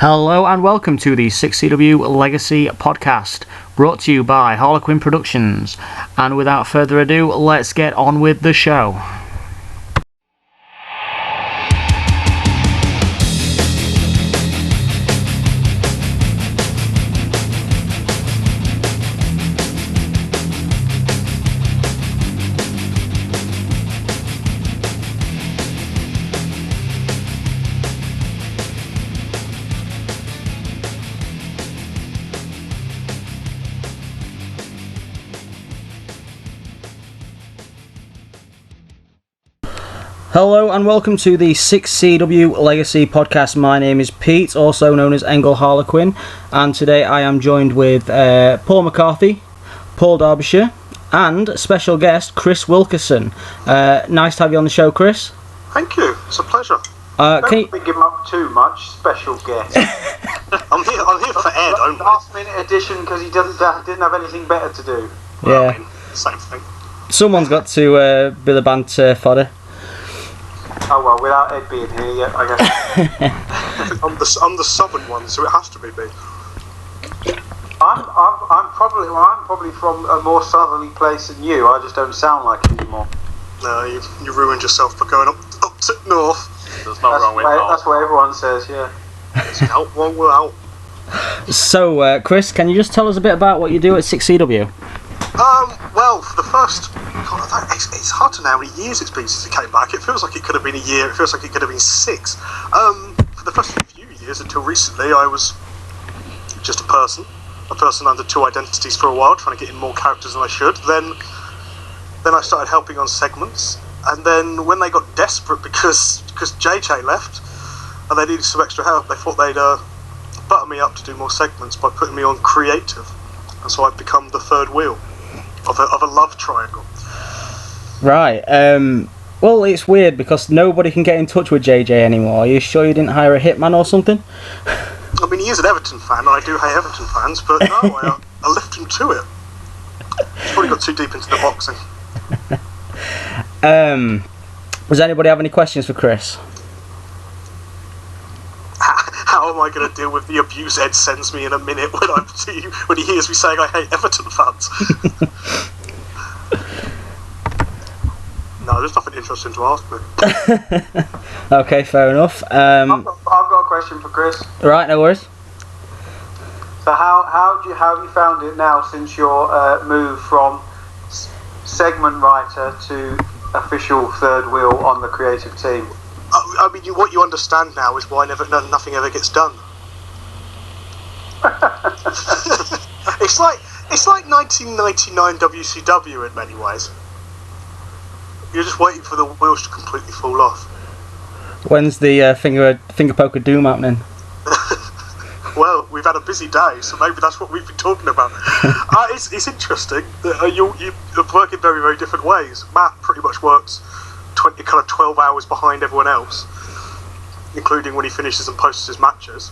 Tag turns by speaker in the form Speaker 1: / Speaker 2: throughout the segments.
Speaker 1: Hello and welcome to the 6CW Legacy Podcast, brought to you by Harlequin Productions. And without further ado, let's get on with the show. Hello and welcome to the 6CW Legacy Podcast. My name is Pete, also known as Engel Harlequin, and today I am joined with Paul McCarthy, Paul Darbyshire, and special guest Chris Wilkerson. Nice to have you on the show, Chris.
Speaker 2: Thank you, it's a pleasure.
Speaker 3: Don't big him up too much, special guest.
Speaker 2: I'm here for Ed only.
Speaker 3: Last minute addition because he didn't have anything better to do.
Speaker 2: Well,
Speaker 1: Yeah.
Speaker 2: I mean, same thing.
Speaker 1: Someone's got to be the banter fodder.
Speaker 3: Oh well, without Ed being here, yeah, I guess.
Speaker 2: I'm the southern one, so it has to be me.
Speaker 3: I'm probably from a more southerly place than you. I just don't sound like it anymore.
Speaker 2: No, you ruined yourself by going up to north.
Speaker 4: There's no wrong with that.
Speaker 3: That's what everyone says, yeah.
Speaker 2: It's out one, we're out.
Speaker 1: So, Chris, can you just tell us a bit about what you do at 6CW?
Speaker 2: Well, for the first... God, it's hard to know how many years it's been since it came back. It feels like it could have been a year. It feels like it could have been 6. For the first few years, until recently, I was just a person under 2 identities for a while, trying to get in more characters than I should. Then I started helping on segments, and then when they got desperate because JJ left, and they needed some extra help, they thought they'd butter me up to do more segments by putting me on creative, and so I've become the third wheel of a love triangle.
Speaker 1: Right, well, it's weird because nobody can get in touch with JJ anymore. Are you sure you didn't hire a hitman or something?
Speaker 2: I mean, he is an Everton fan, and I do hate Everton fans, but no, I left him to it. He's probably got too deep into the boxing.
Speaker 1: Does anybody have any questions for Chris?
Speaker 2: How am I going to deal with the abuse Ed sends me in a minute when he hears me saying I hate Everton fans? No, there's nothing interesting to ask me.
Speaker 1: Okay, fair enough.
Speaker 3: I've got a question for Chris.
Speaker 1: Right, no worries.
Speaker 3: So how have you found it now since your move from segment writer to official third wheel on the creative team?
Speaker 2: I mean, what you understand now is why nothing ever gets done. It's like 1999 WCW in many ways. You're just waiting for the wheels to completely fall off.
Speaker 1: When's the finger poke of doom happening?
Speaker 2: Well, we've had a busy day, so maybe that's what we've been talking about. It's interesting that you work in very, very different ways. Matt pretty much works 12 hours behind everyone else, including when he finishes and posts his matches.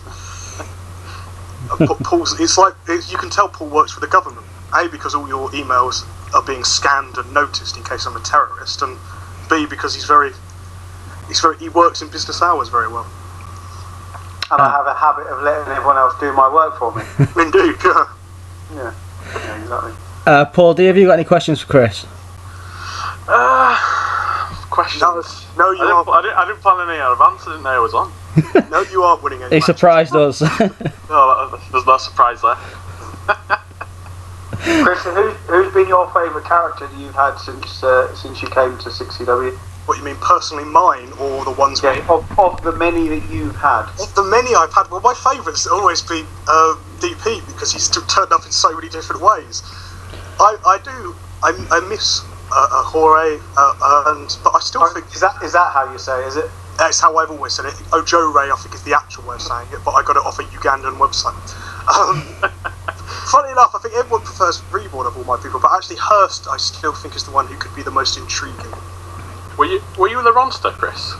Speaker 2: Paul's, you can tell Paul works for the government. A, because all your emails are being scanned and noticed in case I'm a terrorist, and B, because he works in business hours very well.
Speaker 3: And I have a habit of letting everyone else do my work for me.
Speaker 2: Indeed, yeah.
Speaker 3: Yeah, exactly.
Speaker 1: Paul, have you got any questions for Chris?
Speaker 4: Questions?
Speaker 2: No, you aren't.
Speaker 4: I didn't plan any advance. I didn't know I was on.
Speaker 2: No, you aren't winning any
Speaker 1: He
Speaker 2: matches.
Speaker 1: surprised us.
Speaker 4: No, there's no surprise there.
Speaker 3: Chris, who's been your favourite character that you've had since you came to 6CW?
Speaker 2: What, you mean personally mine, or the ones
Speaker 3: Yeah, of the many that you've had.
Speaker 2: Of the many I've had, well, my favourite's always been DP, because he's turned up in so many different ways. I miss Jorge, but I still think...
Speaker 3: Is that how you say it, is it?
Speaker 2: That's how I've always said it. Ojo Ray, I think, is the actual way of saying it, but I got it off a Ugandan website. Funny enough, I think everyone prefers Reborn of all my people, but actually Hurst, I still think, is the one who could be the most intriguing.
Speaker 4: Were you the Ronster, Chris?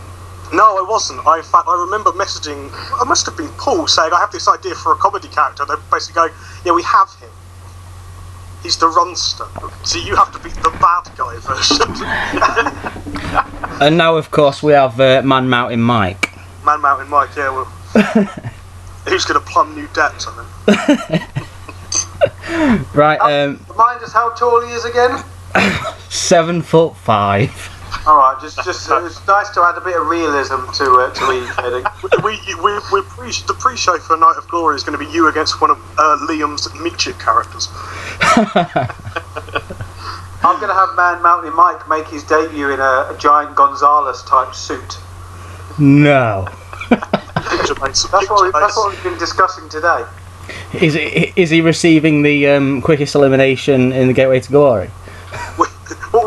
Speaker 2: No, I wasn't. In fact, I remember messaging, I must have been Paul, saying I have this idea for a comedy character. They're basically going, yeah, we have him. He's the Ronster. So you have to be the bad guy version.
Speaker 1: And now, of course, we have Man Mountain Mike.
Speaker 2: Man Mountain Mike, yeah, well. who's going to plumb new depths, I mean.
Speaker 1: Right,
Speaker 3: Remind us how tall he is again.
Speaker 1: 7'5".
Speaker 3: All right, just it's nice to add a bit of realism to e-heading.
Speaker 2: The pre-show for Night of Glory is going to be you against one of Liam's midget characters.
Speaker 3: I'm going to have Man Mountain Mike make his debut in a giant Gonzalez type suit.
Speaker 1: No.
Speaker 3: That's what we've been discussing today.
Speaker 1: Is he receiving the quickest elimination in the Gateway to Glory?
Speaker 2: What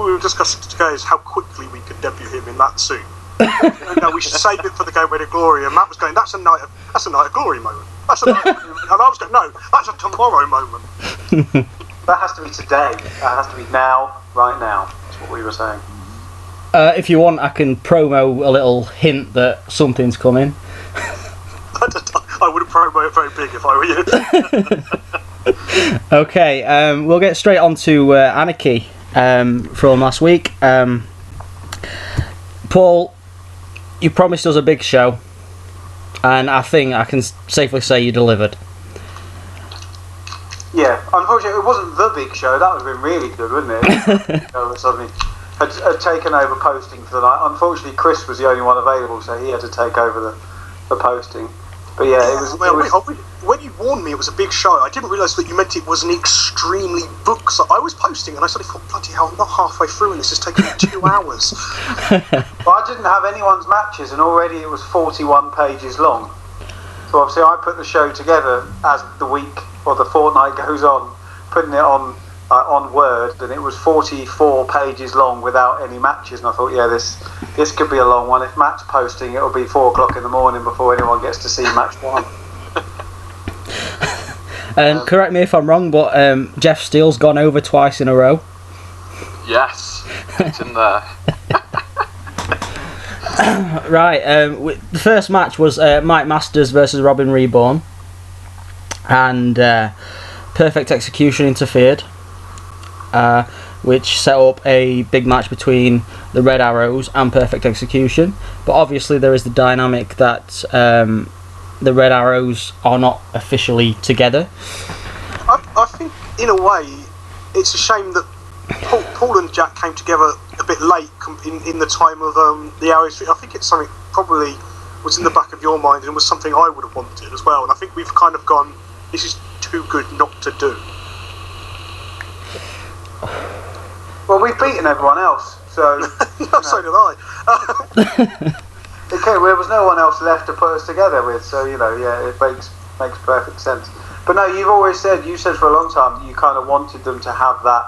Speaker 2: we were discussing today is how quickly we could debut him in that suit. No, we should save it for the Gateway to Glory. And Matt was going, "That's a night of glory moment. That's a night of glory." And I was going, "No, that's a tomorrow moment."
Speaker 3: That has to be today. That has to be now, right now. That's what we were saying.
Speaker 1: If you want, I can promo a little hint that something's coming.
Speaker 2: I wouldn't promo it very big if I were you.
Speaker 1: Okay, we'll get straight on to Anarchy from last week. Paul, you promised us a big show, and I think I can safely say you delivered.
Speaker 3: Yeah, unfortunately, it wasn't the big show. That would have been really good, wouldn't it? Suddenly had taken over posting for the night. Unfortunately, Chris was the only one available, so he had to take over the posting. But yeah, it was.
Speaker 2: When you warned me it was a big show, I didn't realise that you meant it was an extremely book. So I was posting, and I suddenly thought, bloody hell, I'm not halfway through, and this is taking me 2 hours.
Speaker 3: Well, I didn't have anyone's matches, and already it was 41 pages long. So obviously, I put the show together as the week or the fortnight goes on, putting it on Word, and it was 44 pages long without any matches. And I thought, yeah, this could be a long one. If Matt's posting, it'll be 4 o'clock in the morning before anyone gets to see match one.
Speaker 1: Correct me if I'm wrong, but Jeff Steele's gone over twice in a row.
Speaker 4: Yes, it's in there.
Speaker 1: Right, the first match was Mike Masters versus Robin Reborn, and Perfect Execution interfered, which set up a big match between the Red Arrows and Perfect Execution. But obviously there is the dynamic that the Red Arrows are not officially together.
Speaker 2: I think, in a way, it's a shame that Paul and Jack came together a bit late in the time of the Arrows. I think it's something probably was in the back of your mind and was something I would have wanted as well. And I think we've kind of gone, this is too good not to do.
Speaker 3: Well, we've beaten everyone else, so...
Speaker 2: So did I.
Speaker 3: Okay, there was no one else left to put us together with, so, yeah, it makes perfect sense. But no, you said for a long time that you kind of wanted them to have that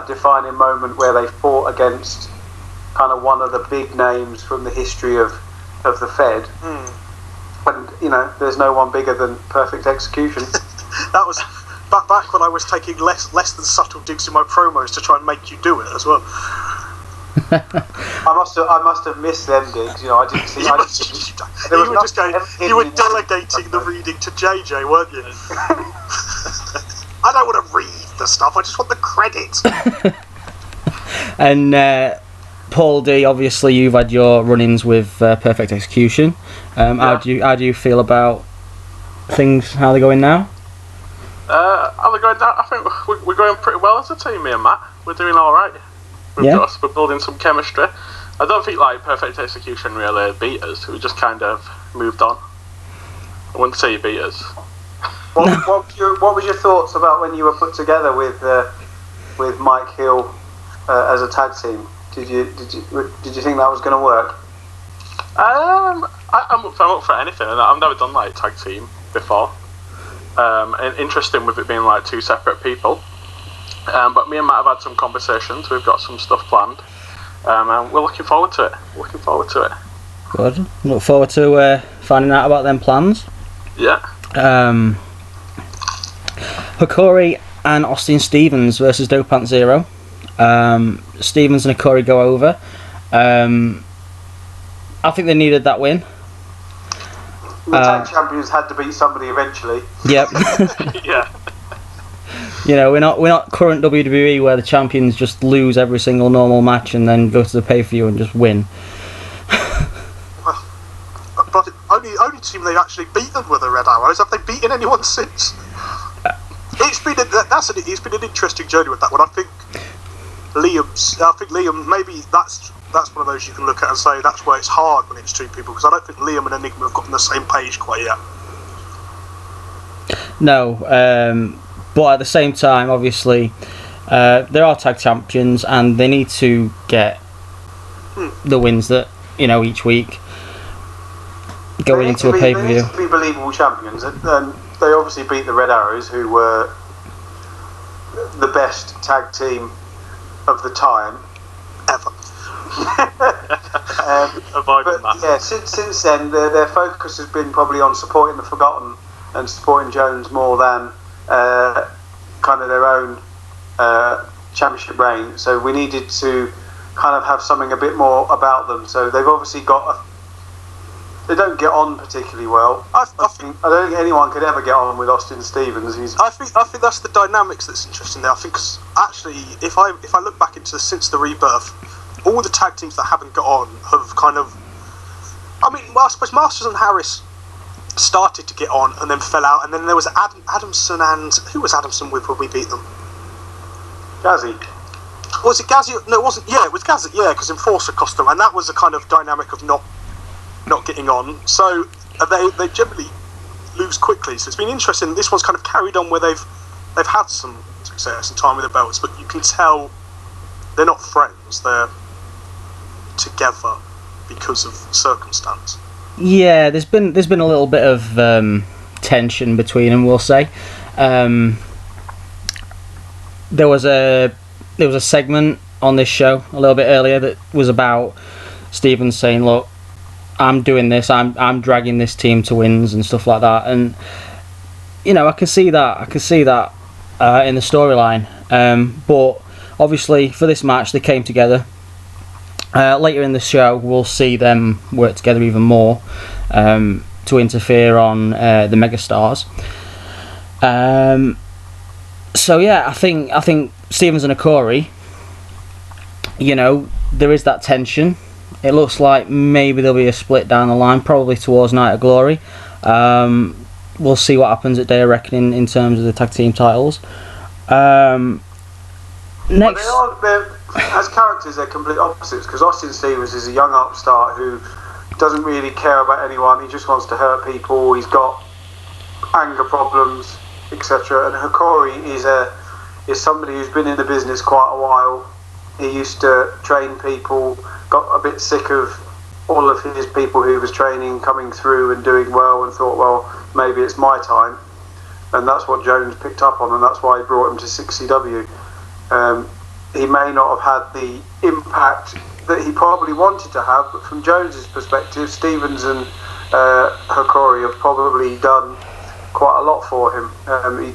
Speaker 3: defining moment where they fought against kind of one of the big names from the history of the Fed. And, there's no one bigger than Perfect Execution.
Speaker 2: That was back when I was taking less than subtle digs in my promos to try and make you do it as well.
Speaker 3: I must have missed them digs. I didn't see.
Speaker 2: You were delegating the reading to JJ, weren't you? I don't want to read the stuff. I just want the credits.
Speaker 1: And Paul D, obviously you've had your run-ins with Perfect Execution. How do you feel about things? How they're going now?
Speaker 4: How they're going now? I think we're going pretty well as a team, me and Matt. We're doing all right. We're building some chemistry. I don't think Perfect Execution really beat us. We just kind of moved on. I wouldn't say you beat us.
Speaker 3: What was your thoughts about when you were put together with Mike Hill as a tag team? Did you think that was going to work?
Speaker 4: I'm up for anything. I've never done tag team before. And interesting with it being 2 separate people. But me and Matt have had some conversations. We've got some stuff planned, and we're looking forward to it.
Speaker 1: Good. Look forward to finding out about them plans.
Speaker 4: Yeah.
Speaker 1: Hikori and Austin Stevens versus Dopant Zero. Stevens and Hikori go over. I think they needed that win.
Speaker 3: The tag champions had to beat somebody eventually.
Speaker 1: Yep.
Speaker 4: Yeah.
Speaker 1: We're not current WWE where the champions just lose every single normal match and then go to the pay-per-view and just win.
Speaker 2: But only only team they've actually beaten were the Red Arrows. Have they beaten anyone since? It's been an interesting journey with that one. I think Liam, maybe that's one of those you can look at and say that's where it's hard when it's two people, because I don't think Liam and Enigma have got on the same page quite yet.
Speaker 1: No, but at the same time, obviously, there are tag champions, and they need to get the wins that each week going into a pay-per-view.
Speaker 3: They need to be believable champions, and they obviously beat the Red Arrows, who were the best tag team of the time
Speaker 2: ever.
Speaker 4: Avoiding that.
Speaker 3: Yeah, since then, their focus has been probably on supporting the Forgotten and supporting Jones more than kind of their own championship reign. So we needed to kind of have something a bit more about them. So they've obviously got they don't get on particularly well. I don't think anyone could ever get on with Austin Stevens.
Speaker 2: I think that's the dynamics that's interesting there. I think actually, if I look back into since the rebirth, all the tag teams that haven't got on have kind of. I mean, well, I suppose Masters and Harris started to get on and then fell out, and then there was Adamson, and who was Adamson with when we beat them?
Speaker 3: Gazzy.
Speaker 2: Was it Gazzy? No, it wasn't. Yeah, it was Gazzy. Yeah, because Enforcer cost them, and that was a kind of dynamic of not getting on. So they generally lose quickly. So it's been interesting. This one's kind of carried on where they've had some success and time with the belts, but you can tell they're not friends. They're together because of circumstance.
Speaker 1: Yeah, there's been a little bit of tension between them, we'll say. There was a segment on this show a little bit earlier that was about Stevens saying, "Look, I'm doing this. I'm dragging this team to wins and stuff like that." And I can see that. In the storyline. But obviously, for this match, they came together. Later in the show, we'll see them work together even more to interfere on the megastars. So yeah, I think Stevens and Okori, there is that tension. It looks like maybe there'll be a split down the line, probably towards Night of Glory. We'll see what happens at Day of Reckoning in terms of the tag team titles. Next,
Speaker 3: as characters, they're complete opposites, because Austin Stevens is a young upstart who doesn't really care about anyone. He just wants to hurt people. He's got anger problems, etc. And Okori is somebody who's been in the business quite a while. He used to train people, got a bit sick of all of his people who was training coming through and doing well, and thought, well, maybe it's my time. And that's what Jones picked up on, and that's why he brought him to 6CW. He may not have had the impact that he probably wanted to have, but from Jones's perspective, Stevens and Okori have probably done quite a lot for him. They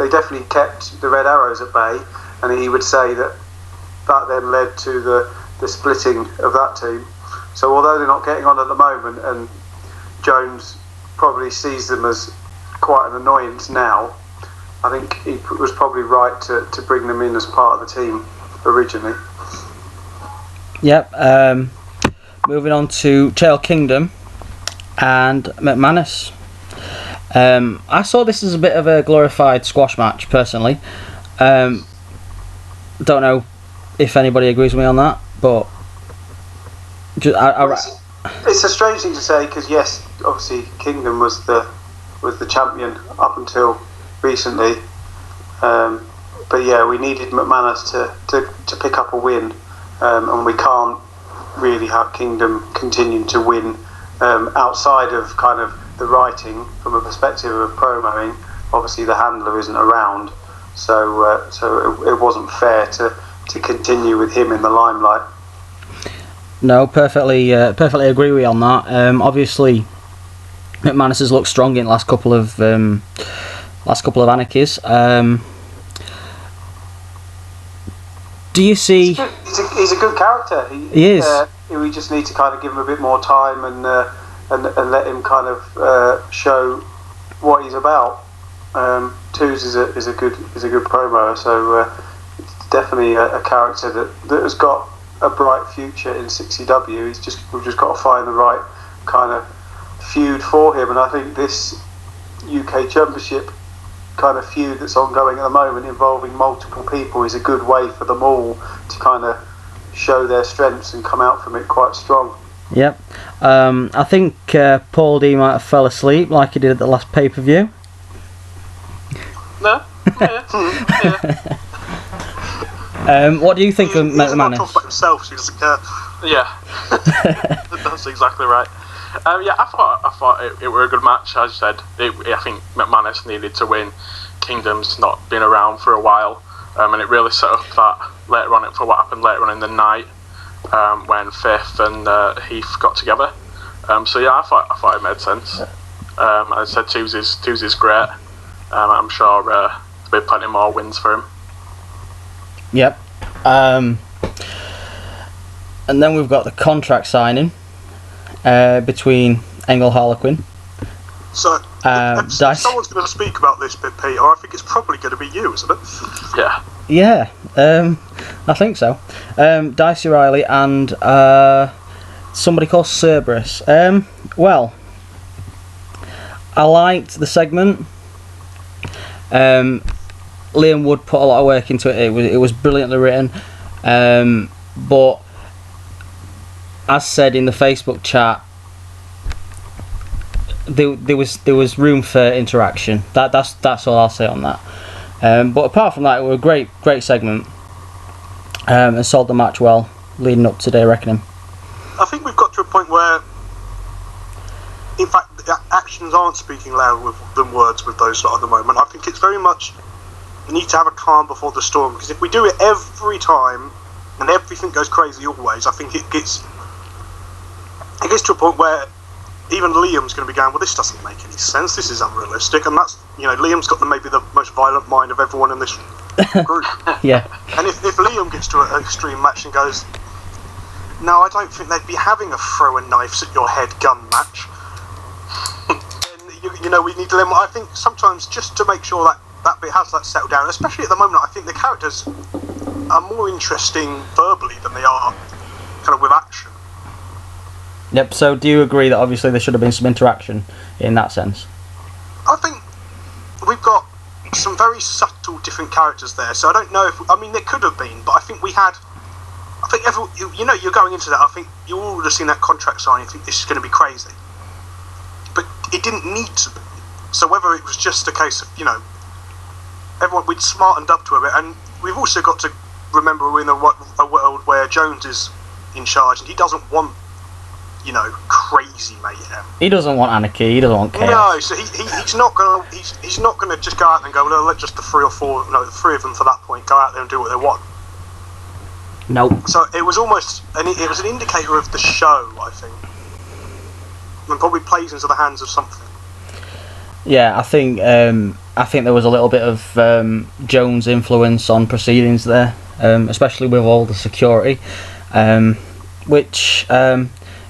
Speaker 3: definitely kept the Red Arrows at bay, and he would say that then led to the splitting of that team. So although they're not getting on at the moment, and Jones probably sees them as quite an annoyance now, I think he was probably right to bring them in as part of the team originally.
Speaker 1: Yep. Moving on to Chael Kingdom and McManus. I saw this as a bit of a glorified squash match, personally. Don't know if anybody agrees with me on that, but
Speaker 3: it's a strange thing to say, because yes, obviously Kingdom was the champion up until recently, but yeah, we needed McManus to pick up a win, and we can't really have Kingdom continue to win outside of kind of the writing. From a perspective of promoing, obviously the handler isn't around, so it wasn't fair to continue with him in the limelight.
Speaker 1: No, perfectly agree with you on that. Obviously, McManus has looked strong in the last couple of Anarchies. Do you see?
Speaker 3: He's a good character.
Speaker 1: He is.
Speaker 3: We just need to kind of give him a bit more time and let him kind of show what he's about. Twos is a good promo, so definitely a character that has got a bright future in 6CW. We've just got to find the right kind of feud for him, and I think this UK Championship kind of feud that's ongoing at the moment involving multiple people is a good way for them all to kind of show their strengths and come out from it quite strong.
Speaker 1: Yep. I think Paul D might have fell asleep like he did at the last pay-per-view.
Speaker 4: No? Yeah.
Speaker 1: What do you think of McManus?
Speaker 2: He's talk about himself, so he doesn't care.
Speaker 4: Yeah. That's exactly right. Yeah, I thought it were a good match. As you said, I think McManus needed to win. Kingdom's not been around for a while, and it really set up that later on for what happened later on in the night when Fifth and Heath got together. So yeah, I thought it made sense. As I said, Tuesday's great. I'm sure there'll be plenty more wins for him.
Speaker 1: Yep. And then we've got the contract signing between Engel Harlequin.
Speaker 2: So,
Speaker 1: Dice.
Speaker 2: someone's going to speak about this bit, Peter. I think it's probably going to be you, isn't it?
Speaker 4: Yeah.
Speaker 1: Yeah, I think so. Dicey Riley and somebody called Cerberus. Well, I liked the segment. Liam Wood put a lot of work into it. It was brilliantly written. But as said in the Facebook chat, there was room for interaction. That's all I'll say on that. But apart from that, it was a great segment, and sold the match well leading up to Day Reckoning.
Speaker 2: I think we've got to a point where, in fact, the actions aren't speaking louder than words with those lot at the moment. I think it's very much we need to have a calm before the storm, because if we do it every time and everything goes crazy always, I think it gets to a point where even Liam's going to be going, well, this doesn't make any sense, this is unrealistic, and that's, Liam's got maybe the most violent mind of everyone in this group.
Speaker 1: Yeah.
Speaker 2: And if Liam gets to an extreme match and goes, no, I don't think they'd be having a throwing knives at your head gun match, then, we need to limit. I think sometimes just to make sure that bit has that settled down, especially at the moment, I think the characters are more interesting verbally than they are kind of with action.
Speaker 1: Yep, so do you agree that obviously there should have been some interaction in that sense?
Speaker 2: I think we've got some very subtle different characters there, so I don't know if... there could have been, but I think we had... I think you're going into that, I think you all would have seen that contract signing and think this is going to be crazy. But it didn't need to be. So whether it was just a case of, everyone, we'd smartened up to a bit, and we've also got to remember we're in a world where Jones is in charge, and he doesn't want crazy mayhem.
Speaker 1: He doesn't want anarchy. He doesn't want chaos.
Speaker 2: No, so he's not gonna just go out and go, well, let just the three of them for that point go out there and do what they want.
Speaker 1: Nope.
Speaker 2: So it was almost it was an indicator of the show, I think, and probably plays into the hands of something.
Speaker 1: Yeah, I think there was a little bit of Jones' influence on proceedings there, especially with all the security, which.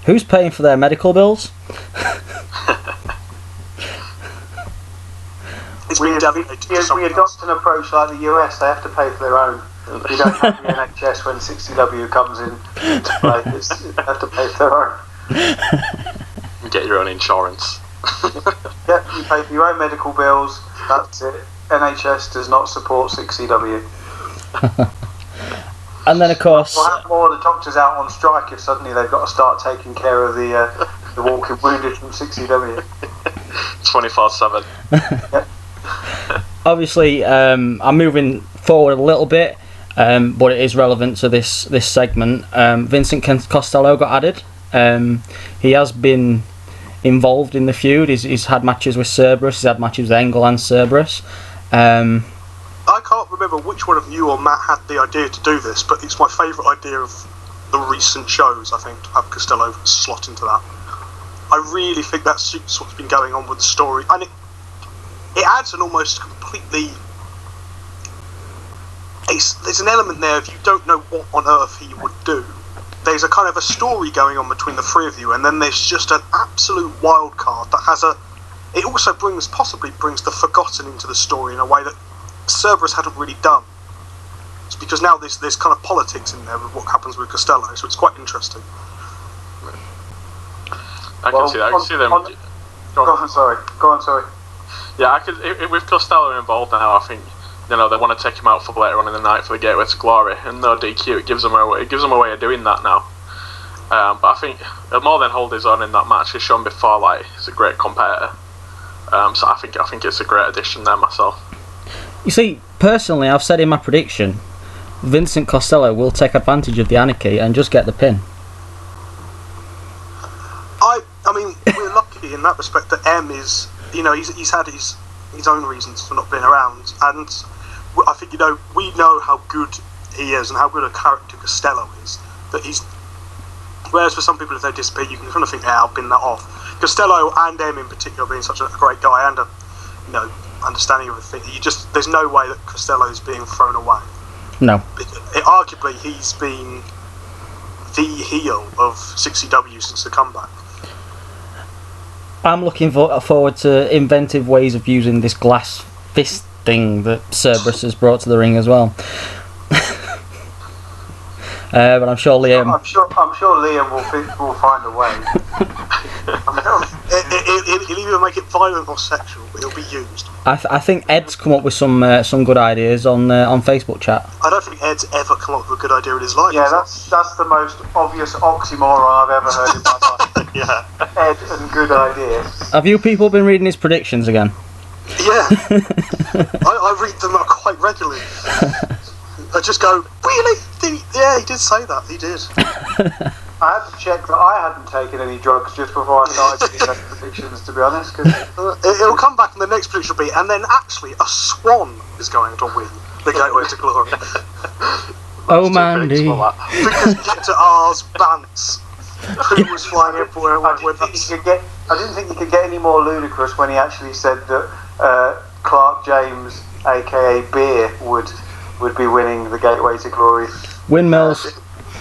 Speaker 1: Who's paying for their medical bills?
Speaker 2: It's been delegated to someone
Speaker 3: we adopt an approach like the US. They have to pay for their own. We don't have the NHS when 60W comes in to play. They have to pay for their own.
Speaker 4: You get your own insurance.
Speaker 3: Yep, you pay for your own medical bills. That's it. NHS does not support 60W.
Speaker 1: And then, of course...
Speaker 3: We'll have more of the doctors out on strike if suddenly they've got to start taking care of the walking wounded from 60W.
Speaker 4: 24/7.
Speaker 3: Yep.
Speaker 1: Obviously, I'm moving forward a little bit, but it is relevant to this segment. Vincent Costello got added. He has been involved in the feud. He's had matches with Cerberus. He's had matches with Engel and Cerberus.
Speaker 2: I can't remember which one of you or Matt had the idea to do this, but it's my favourite idea of the recent shows, I think, to have Costello slot into that. I really think that suits what's been going on with the story, and it adds an almost completely... There's an element there, if you don't know what on earth he would do, there's a kind of a story going on between the three of you, and then there's just an absolute wild card that has a... It also possibly brings the Forgotten into the story in a way that Cerberus hadn't really done. It's because now there's kind of politics in there with what happens with Costello, so it's quite interesting.
Speaker 4: I can see that. I can see them
Speaker 3: Go on, sorry.
Speaker 4: Yeah, I could. With Costello involved now, I think they want to take him out for later on in the night for the Gateway to Glory, and no DQ. It gives them a way of doing that now. But I think he'll more than hold his own in that match. He's shown before, like he's a great competitor. So I think it's a great addition there myself.
Speaker 1: You see, personally, I've said in my prediction, Vincent Costello will take advantage of the Anarchy and just get the pin.
Speaker 2: I mean, we're lucky in that respect that M is, he's had his own reasons for not being around, and I think we know how good he is and how good a character Costello is. That he's. Whereas for some people, if they disappear, you can kind of think, I'll bin that off. Costello and M in particular being such a great guy and a understanding of the thing, there's no way that Costello is being thrown away.
Speaker 1: No.
Speaker 2: Arguably, he's been the heel of 6CW since the comeback.
Speaker 1: I'm looking forward to inventive ways of using this glass fist thing that Cerberus has brought to the ring as well. But I'm sure Liam.
Speaker 3: I'm sure Liam will find a way.
Speaker 2: He'll either make it violent or sexual, but it'll be used.
Speaker 1: I think Ed's come up with some good ideas on Facebook chat.
Speaker 2: I don't think Ed's ever come up with a good idea in his life.
Speaker 3: Yeah, that's the most obvious oxymoron I've ever heard in my life.
Speaker 2: Yeah.
Speaker 3: Ed and good ideas.
Speaker 1: Have you people been reading his predictions again?
Speaker 2: Yeah. I read them quite regularly. I just go, really? Yeah, he did say that. He did.
Speaker 3: I had to check that I hadn't taken any drugs just before I started doing those predictions, to be honest. Cause
Speaker 2: it'll come back and the next prediction will be, and then actually a swan is going to win the Gateway to Glory.
Speaker 1: Oh, Mandy.
Speaker 2: Because you get to R's Bance, who was flying everywhere.
Speaker 3: I didn't think you could get any more ludicrous when he actually said that Clark James, aka Beer, would be winning the Gateway to Glory.
Speaker 1: Windmills.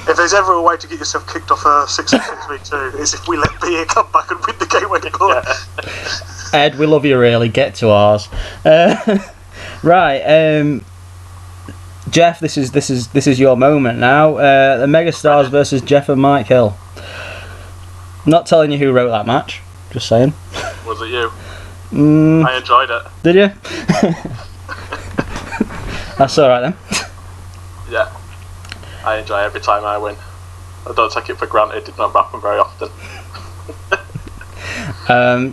Speaker 2: If there's ever a way to get yourself kicked off a 6v2, is if we let Beer come back and win the Gateway to Glory.
Speaker 1: Yeah. Ed, we love you really. Get to ours. Right, Jeff. This is your moment now. The Megastars versus Jeff and Mike Hill. Not telling you who wrote that match. Just saying.
Speaker 4: Was it you? I enjoyed it.
Speaker 1: Did you? That's alright then.
Speaker 4: Yeah. I enjoy every time I win. I don't take it for granted. It did not happen very often.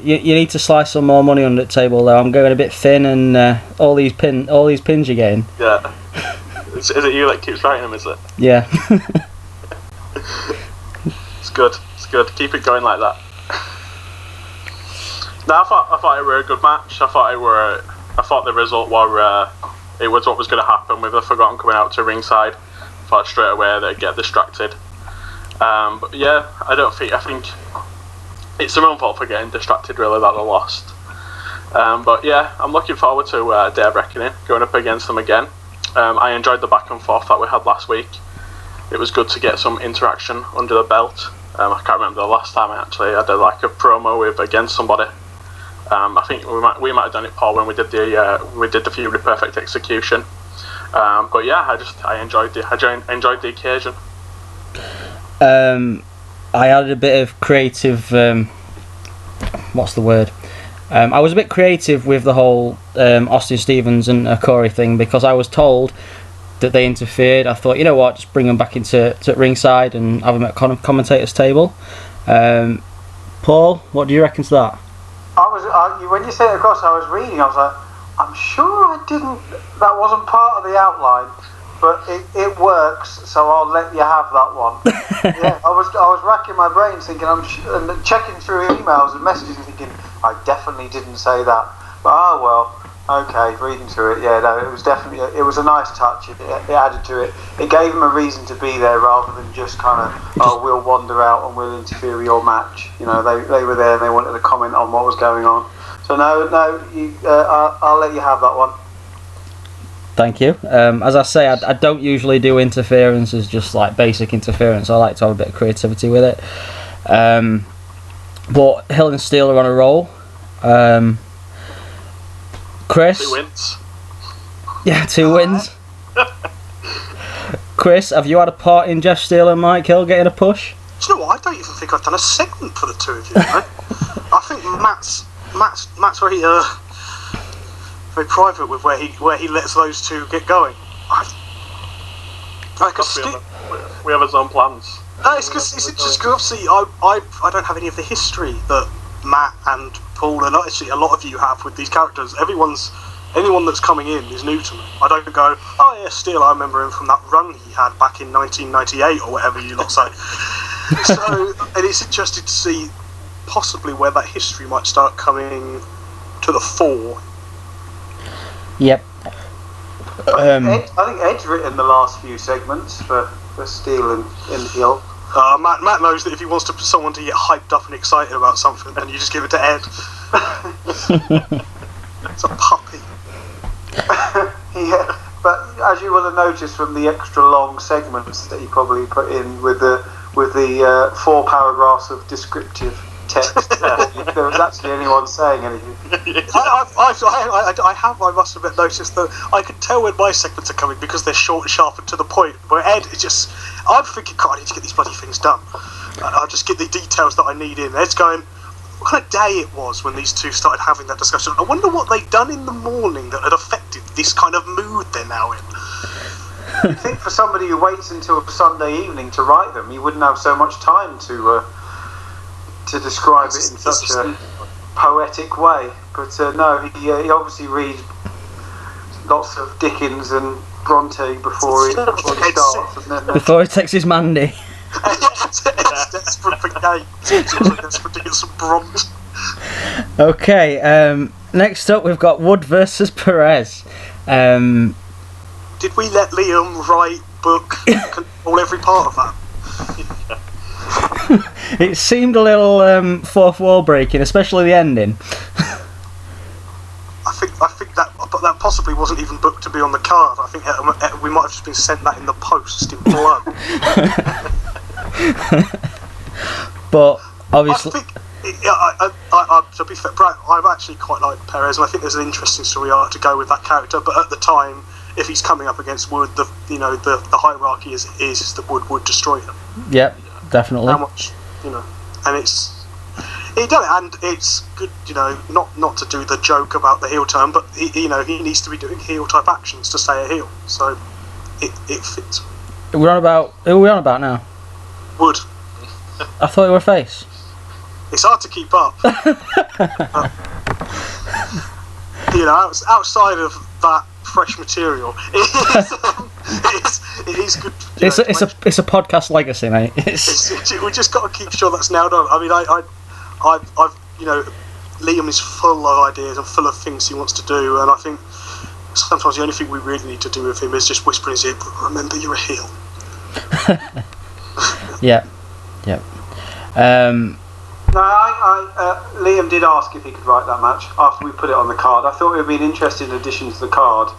Speaker 1: You need to slice some more money under the table though. I'm going a bit thin, and all these pins you're getting.
Speaker 4: Yeah. Is it you that keeps writing them? Is it?
Speaker 1: Yeah.
Speaker 4: It's good. Keep it going like that. No, I thought it were a good match. I thought the result was it was what was going to happen with the Forgotten coming out to ringside. I thought straight away they'd get distracted. But yeah, I think it's their own fault for getting distracted really that they lost. But yeah, I'm looking forward to Day of Reckoning, going up against them again. I enjoyed the back and forth that we had last week. It was good to get some interaction under the belt. I can't remember the last time I actually had a promo against somebody. I think we might have done it, Paul, when we did the feud with Perfect Execution. But yeah, I enjoyed the occasion.
Speaker 1: I added a bit of creative. What's the word? I was a bit creative with the whole Austin Stevens and Corey thing because I was told that they interfered. I thought, you know what, just bring them back into ringside and have them at commentator's table. Paul, what do you reckon to that?
Speaker 3: When you said it across, I was reading. I was like, I'm sure that wasn't part of the outline, but it works. So I'll let you have that one. Yeah, I was racking my brains thinking, and checking through emails and messages and thinking, I definitely didn't say that. But okay, reading through it, yeah, no, it was a nice touch. It added to it. It gave them a reason to be there rather than just kind of, we'll wander out and we'll interfere with your match. You know, they were there and they wanted to comment on what was going on. So no, I'll let you have that one.
Speaker 1: Thank you. As I say, I don't usually do interference as just like basic interference. I like to have a bit of creativity with it. But Hill and Steel are on a roll. Chris?
Speaker 4: 2 wins.
Speaker 1: Yeah, 2 wins. Chris, have you had a part in Jeff Steele and Mike Hill getting a push?
Speaker 2: Do you know what? I don't even think I've done a segment for the two of you. I think Matt's very very private with where he lets those two get going.
Speaker 4: We have his own plans.
Speaker 2: No, it's just because obviously I don't have any of the history that Matt and Paul and actually a lot of you have with these characters. Anyone that's coming in is new to me. I don't go, oh yeah, still I remember him from that run he had back in 1998 or whatever you lot say. So, and it's interesting to see possibly where that history might start coming to the fore.
Speaker 1: Yep.
Speaker 3: I think Ed's written the last few segments for Steel and Hill.
Speaker 2: Matt knows that if he wants someone to get hyped up and excited about something, then you just give it to Ed. It's a puppy.
Speaker 3: Yeah, but as you will have noticed from the extra long segments that he probably put in with the 4 paragraphs of descriptive text, there was actually anyone saying anything. I must admit, noticed that I can tell when my segments are coming because they're short and sharp and to the point. Where Ed is just, I'm thinking, God, I need to get these bloody things done. I'll just get the details that I need in. Ed's going, what kind of day it was when these two started having that discussion. I wonder what they'd done in the morning that had affected this kind of mood they're now in. I think for somebody who waits until Sunday evening to write them, you wouldn't have so much time to describe it in such a poetic way. But no, he obviously reads lots of Dickens and Bronte before he starts.
Speaker 1: Before he takes his Mandy.
Speaker 2: It's desperate for games. It's also desperate to get some Bronte.
Speaker 1: Okay, next up we've got Wood versus Perez.
Speaker 2: Did we let Liam write, book, control every part of that?
Speaker 1: It seemed a little fourth wall breaking, especially the ending.
Speaker 2: I think that possibly wasn't even booked to be on the card. I think we might have just been sent that in the post in blood.
Speaker 1: But obviously,
Speaker 2: I think, to be fair, I've actually quite liked Perez, and I think there's an interesting story arc to go with that character. But at the time, if he's coming up against Wood, the hierarchy is that Wood would destroy him.
Speaker 1: Yep, definitely.
Speaker 2: How much, and he done it, and it's good, not to do the joke about the heel turn, but he needs to be doing heel type actions to stay a heel, so it fits.
Speaker 1: Who are we on about now?
Speaker 2: Wood.
Speaker 1: I thought you were a face.
Speaker 2: It's hard to keep up. Outside of that fresh material, it is good.
Speaker 1: It's a podcast legacy, mate.
Speaker 2: We just got to keep sure that's nailed on. I mean, I've Liam is full of ideas and full of things he wants to do, and I think sometimes the only thing we really need to do with him is just whisper in his ear, remember you're a heel.
Speaker 1: Yeah.
Speaker 3: No, Liam did ask if he could write that match after we put it on the card. I thought it would be an interesting addition to the card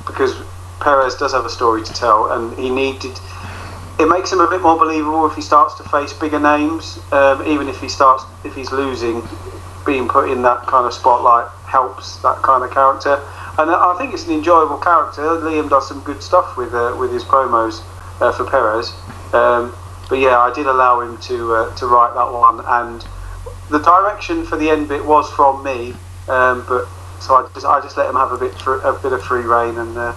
Speaker 3: because Perez does have a story to tell, and it makes him a bit more believable if he starts to face bigger names. Even if he's losing, being put in that kind of spotlight helps that kind of character. And I think it's an enjoyable character. Liam does some good stuff with his promos for Perez. But yeah, I did allow him to write that one, and the direction for the end bit was from me. But so I just let him have a bit of free reign, and I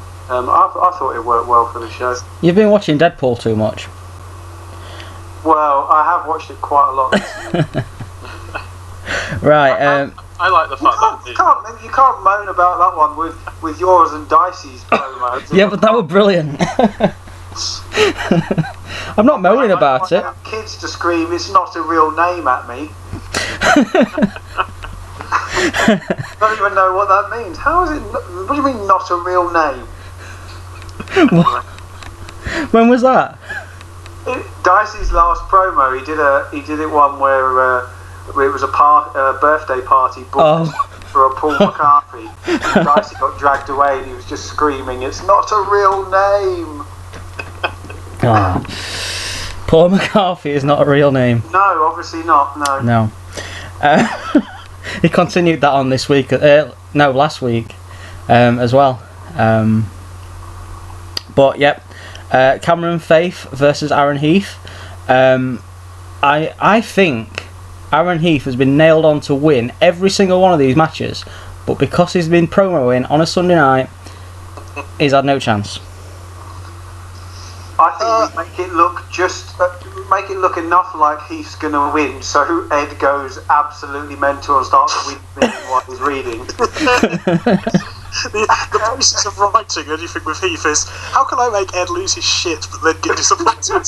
Speaker 3: thought it worked well for the show.
Speaker 1: You've been watching Deadpool too much.
Speaker 3: Well, I have watched it quite a lot.
Speaker 1: Right.
Speaker 4: I like the fact that
Speaker 3: you can't moan about that one with yours and Dicey's promos.
Speaker 1: Yeah, but that was brilliant. I'm not moaning about it.
Speaker 3: Kids to scream, "It's not a real name" at me. Don't even know what that means. How is it? What do you mean, not a real name?
Speaker 1: What? When was that?
Speaker 3: Dicey's last promo. He did it one where it was a birthday party booked for a Paul McCarthy. And Dicey got dragged away, and he was just screaming, "It's not a real name."
Speaker 1: Oh. Paul McCarthy is not a real name.
Speaker 3: No, obviously not.
Speaker 1: No. He continued that on this week. Last week, as well. But yep, Cameron Faith versus Aaron Heath. I think Aaron Heath has been nailed on to win every single one of these matches, but because he's been promoing on a Sunday night, he's had no chance.
Speaker 3: I think we make it look enough like Heath's going to win, so Ed goes absolutely mental and starts winning while he's reading.
Speaker 2: The process of writing anything with Heath is, how can I make Ed lose his shit but then get disappointed?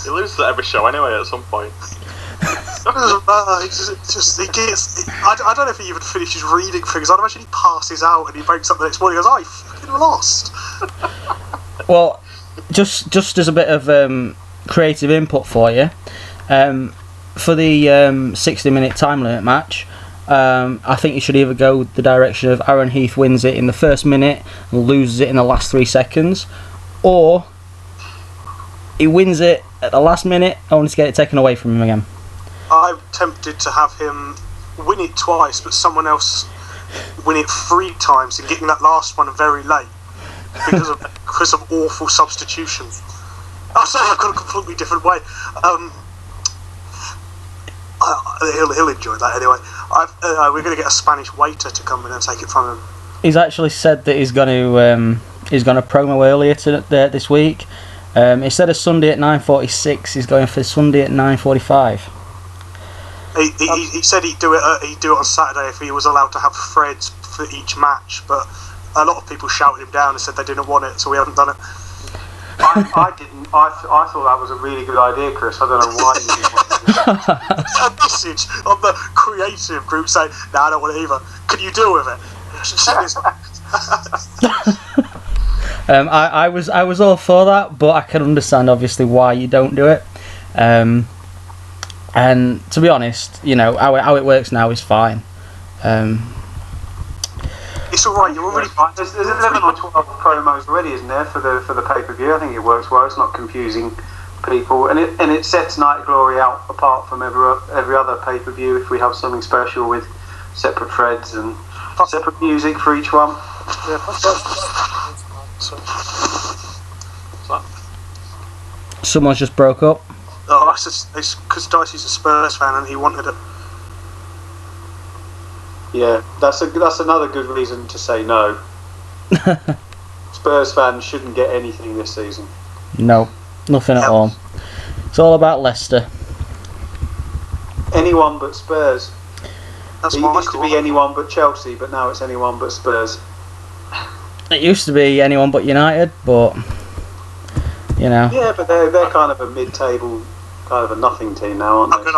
Speaker 4: He loses at every show anyway at some point.
Speaker 2: He gets. I don't know if he even finishes reading things. I'd imagine he passes out and he wakes up the next morning and goes, I fucking lost.
Speaker 1: Well, just as a bit of creative input for you, for the 60-minute time limit match, I think you should either go the direction of Aaron Heath wins it in the first minute and loses it in the last 3 seconds, or he wins it at the last minute only to get it taken away from him again.
Speaker 2: I'm tempted to have him win it twice, but someone else win it 3 times and getting that last one very late because of awful substitutions. Oh, sorry, I've got a completely different way. He'll enjoy that anyway. We're going to get a Spanish waiter to come in and take it from him.
Speaker 1: He's actually said that he's going to promo earlier this week. Instead of Sunday at 9:46, he's going for Sunday at 9:45.
Speaker 2: He said he'd do it on Saturday if he was allowed to have threads for each match, but a lot of people shouted him down and said they didn't want it, so we haven't done it.
Speaker 3: I didn't. I thought that was a really good idea, Chris. I don't know why you didn't want to do it.
Speaker 2: A message on the creative group saying, "No, I don't want it either. Can you deal with it?"
Speaker 1: I was all for that, but I can understand obviously why you don't do it. And to be honest, you know how it works now is fine.
Speaker 2: It's all right. You're already.
Speaker 3: There's 11 or 12 promos already, isn't there, for the pay-per-view? I think it works well. It's not confusing people, and it sets Night Glory out apart from every other pay-per-view. If we have something special with separate threads and separate music for each one.
Speaker 1: Someone's just broke up.
Speaker 2: Oh, it's because Dicey's a Spurs fan and he wanted it.
Speaker 3: Yeah, that's another good reason to say no. Spurs fans shouldn't get anything this season.
Speaker 1: No, nothing at all. It's all about Leicester.
Speaker 3: Anyone but Spurs.
Speaker 2: That's
Speaker 3: It used to be anyone but Chelsea, but now it's anyone but Spurs.
Speaker 1: It used to be anyone but United, but you know.
Speaker 3: Yeah, but they're kind of a mid-table, kind of a nothing team now, aren't they?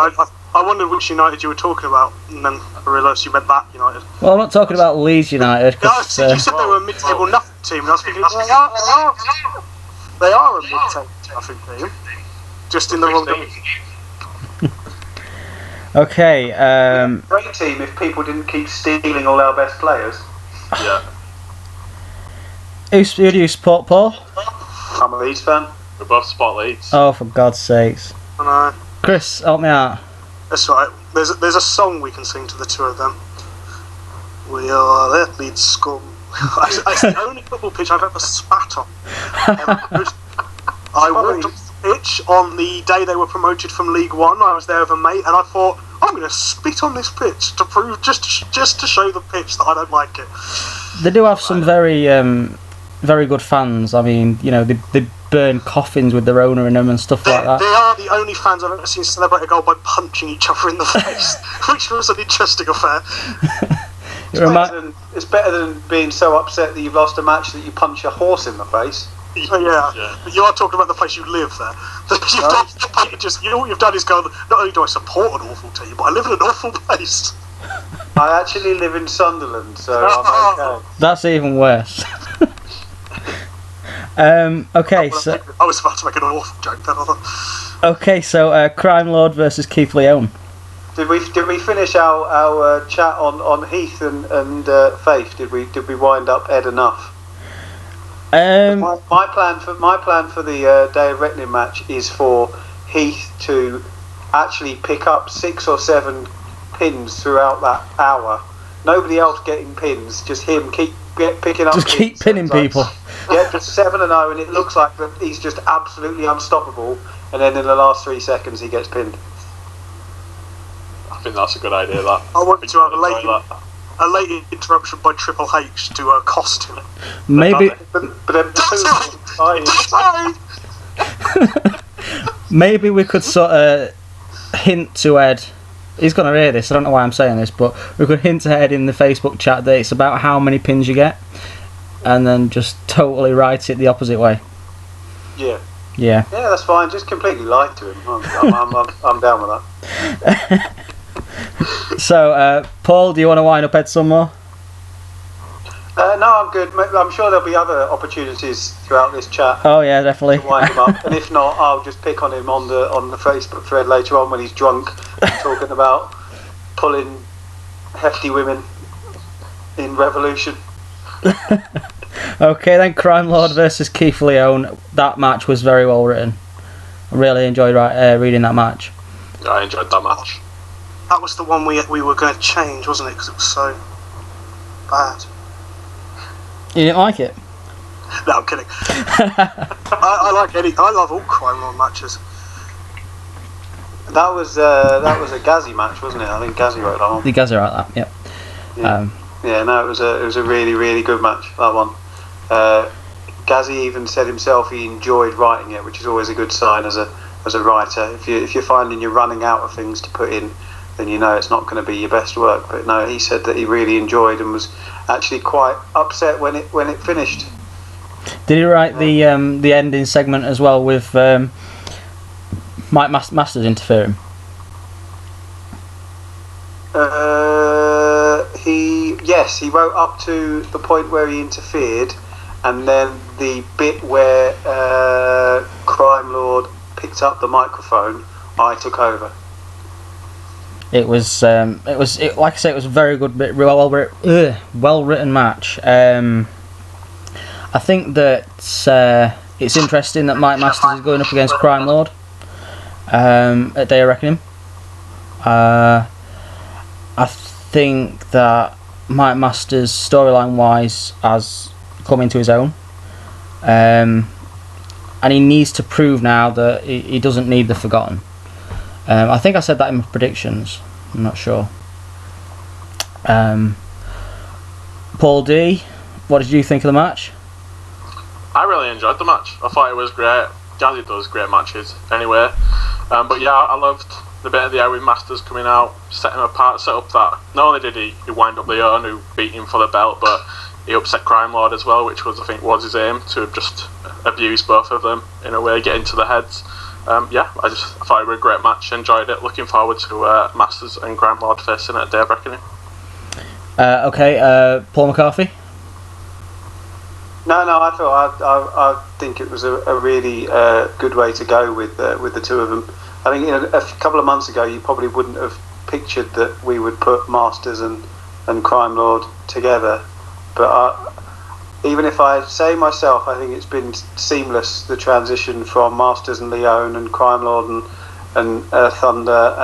Speaker 2: I wondered which United you were talking about, and then I realised you meant that United.
Speaker 1: Well, I'm not talking about Leeds United.
Speaker 2: No, you said they were a mid-table nothing team, and I was thinking they are a mid-table nothing team, just in the wrong division.
Speaker 1: Okay.
Speaker 3: Great team if people didn't keep stealing all our best players.
Speaker 4: Yeah.
Speaker 1: Who do you support, Paul?
Speaker 3: I'm a Leeds fan.
Speaker 4: We both support Leeds.
Speaker 1: Oh, for God's sakes!
Speaker 2: I know.
Speaker 1: Chris, help me out.
Speaker 2: That's right. There's a song we can sing to the two of them. We are the Leeds Scum. It's the only football pitch I've ever spat on. I walked on the pitch on the day they were promoted from League One. I was there with a mate, and I thought, I'm going to spit on this pitch to prove, just to show the pitch that I don't like it.
Speaker 1: They do have some very good fans. I mean, you know, they burn coffins with their owner in them and stuff like that.
Speaker 2: They are the only fans I've ever seen celebrate a goal by punching each other in the face, which was an interesting affair.
Speaker 3: It's better than being so upset that you've lost a match that you punch a horse in the face.
Speaker 2: Yeah. But you are talking about the place you live there. You know what you've done is go, not only do I support an awful team, but I live in an awful place.
Speaker 3: I actually live in Sunderland, so I'm okay.
Speaker 1: That's even worse. Okay, so
Speaker 2: I was about to make an awful joke then.
Speaker 1: okay, so Crime Lord versus Keith Leone.
Speaker 3: Did we finish our chat on Heath and Faith? Did we wind up Ed enough? My plan for the Day of Reckoning match is for Heath to actually pick up 6 or 7 pins throughout that hour. Nobody else getting pins, just him picking up.
Speaker 1: Just keep pinning people.
Speaker 3: Yeah, just 7-0, and it looks like that he's just absolutely unstoppable. And then in the last 3 seconds, he gets pinned.
Speaker 4: think that's a good idea. That
Speaker 2: I want to have
Speaker 4: that.
Speaker 2: a late interruption by Triple H to cost him.
Speaker 1: Maybe
Speaker 3: But then
Speaker 2: Sorry.
Speaker 1: maybe we could sort of hint to Ed. He's gonna hear this. I don't know why I'm saying this, but we could hint to Ed in the Facebook chat that it's about how many pins you get, and then just totally write it the opposite way.
Speaker 3: Yeah.
Speaker 1: Yeah.
Speaker 3: Yeah, that's fine. Just completely lie to him. I'm down with that.
Speaker 1: So, Paul, do you want to wind up Ed some more?
Speaker 3: No, I'm good. I'm sure there'll be other opportunities throughout this chat
Speaker 1: Oh yeah, definitely.
Speaker 3: to wind him up. And if not, I'll just pick on him on the Facebook thread later on when he's drunk, talking about pulling hefty women in Revolution.
Speaker 1: Okay, then Crime Lord versus Keith Leone. That match was very well written. I really enjoyed reading that match.
Speaker 4: I enjoyed that match.
Speaker 2: That was the one we were going to change, wasn't it? Because it was so bad.
Speaker 1: You didn't like it?
Speaker 2: No, I'm kidding. I love all Crime Lord matches.
Speaker 3: That was a Gazzy match, wasn't it? I think Gazzy wrote that one.
Speaker 1: You guys are like that, yep.
Speaker 3: Yeah. Yeah, no, it was a really, really good match, that one. Gazzy even said himself he enjoyed writing it, which is always a good sign as a writer. If you're finding you're running out of things to put in, then you know it's not going to be your best work. But no, he said that he really enjoyed and was actually quite upset when it finished.
Speaker 1: Did he write the ending segment as well with Mike Masters interfering?
Speaker 3: He wrote up to the point where he interfered, and then the bit where Crime Lord picked up the microphone, I took over.
Speaker 1: It was like I say, it was a very good, well written match. I think that it's interesting that Mike Masters is going up against Crime Lord at Day of Reckoning. I think that Mike Masters, storyline wise, has come into his own, and he needs to prove now that he doesn't need the Forgotten. I think I said that in my predictions. I'm not sure. Paul D, what did you think of the match?
Speaker 4: I really enjoyed the match. I thought it was great. Gazzy does great matches anyway. But yeah, I loved the bit of the air with Masters coming out, set him apart, set up that. Not only did he wind up Leon, who beat him for the belt, but he upset Crime Lord as well, which I think was his aim, to just abuse both of them in a way, get into the heads. I thought it was a great match, enjoyed it, looking forward to Masters and Crime Lord facing at Day of Reckoning.
Speaker 1: Paul McCarthy?
Speaker 3: No, I think it was a really good way to go with the two of them. I think a couple of months ago you probably wouldn't have pictured that we would put Masters and Crime Lord together, but even if I say myself, I think it's been seamless, the transition from Masters and Leone and Crime Lord and Thunder,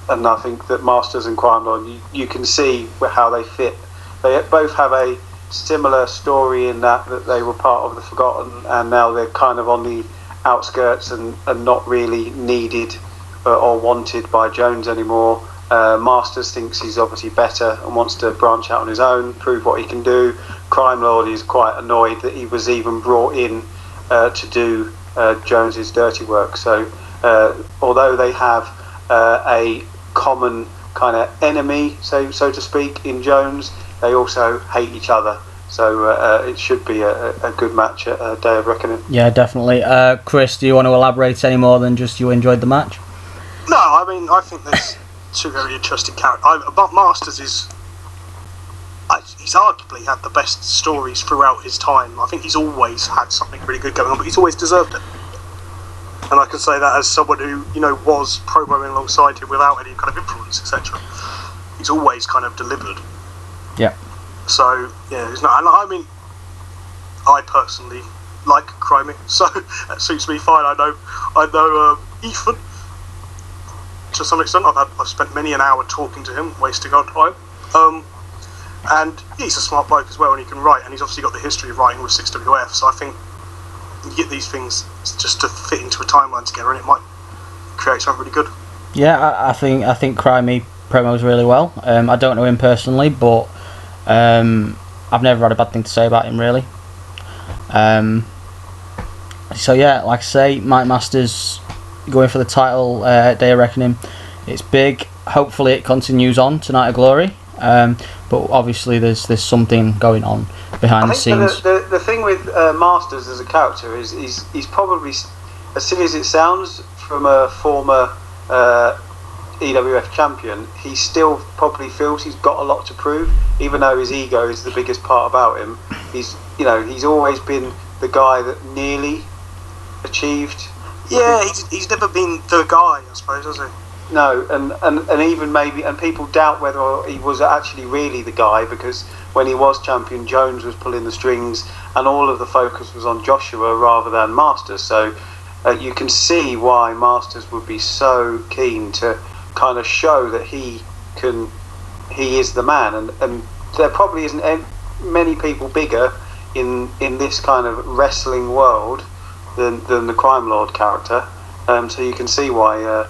Speaker 3: and I think that Masters and Crime Lord, you can see how they fit. They both have a similar story in that they were part of the Forgotten, and now they're kind of on the outskirts and not really needed or wanted by Jones anymore. Masters thinks he's obviously better and wants to branch out on his own, prove what he can do. Crime Lord is quite annoyed that he was even brought in to do Jones's dirty work. So although they have a common kind of enemy, so to speak, in Jones, they also hate each other. So it should be a good match at Day of Reckoning.
Speaker 1: Yeah, definitely. Chris, do you want to elaborate any more than just you enjoyed the match?
Speaker 2: No, I mean, I think there's two very interesting characters. But Masters he's arguably had the best stories throughout his time. I think he's always had something really good going on, but he's always deserved it. And I can say that as someone who, was programming alongside him without any kind of influence, etc. He's always kind of delivered.
Speaker 1: Yeah.
Speaker 2: So, yeah, he's not. And I mean, I personally like criming, so that suits me fine. I know Ethan to some extent. I've spent many an hour talking to him, wasting our time. And he's a smart bloke as well, and he can write, and he's obviously got the history of writing with 6WF. So I think you get these things just to fit into a timeline together, and it might create something really good.
Speaker 1: Yeah, I think Crimey promos really well. I don't know him personally, but I've never had a bad thing to say about him really. So yeah, like I say, Mike Masters going for the title, Day of Reckoning. It's big. Hopefully it continues on to Night of Glory. But obviously there's something going on behind the scenes.
Speaker 3: The thing with Masters as a character is he's probably, as silly as it sounds, from a former EWF champion, he still probably feels he's got a lot to prove, even though his ego is the biggest part about him. He's always been the guy that nearly achieved.
Speaker 2: Yeah, he's never been the guy, I suppose, has he?
Speaker 3: No, and even maybe, and people doubt whether he was actually really the guy, because when he was champion, Jones was pulling the strings, and all of the focus was on Joshua rather than Masters. So you can see why Masters would be so keen to kind of show that he is the man, and there probably isn't many people bigger in this kind of wrestling world than the Crime Lord character. So you can see why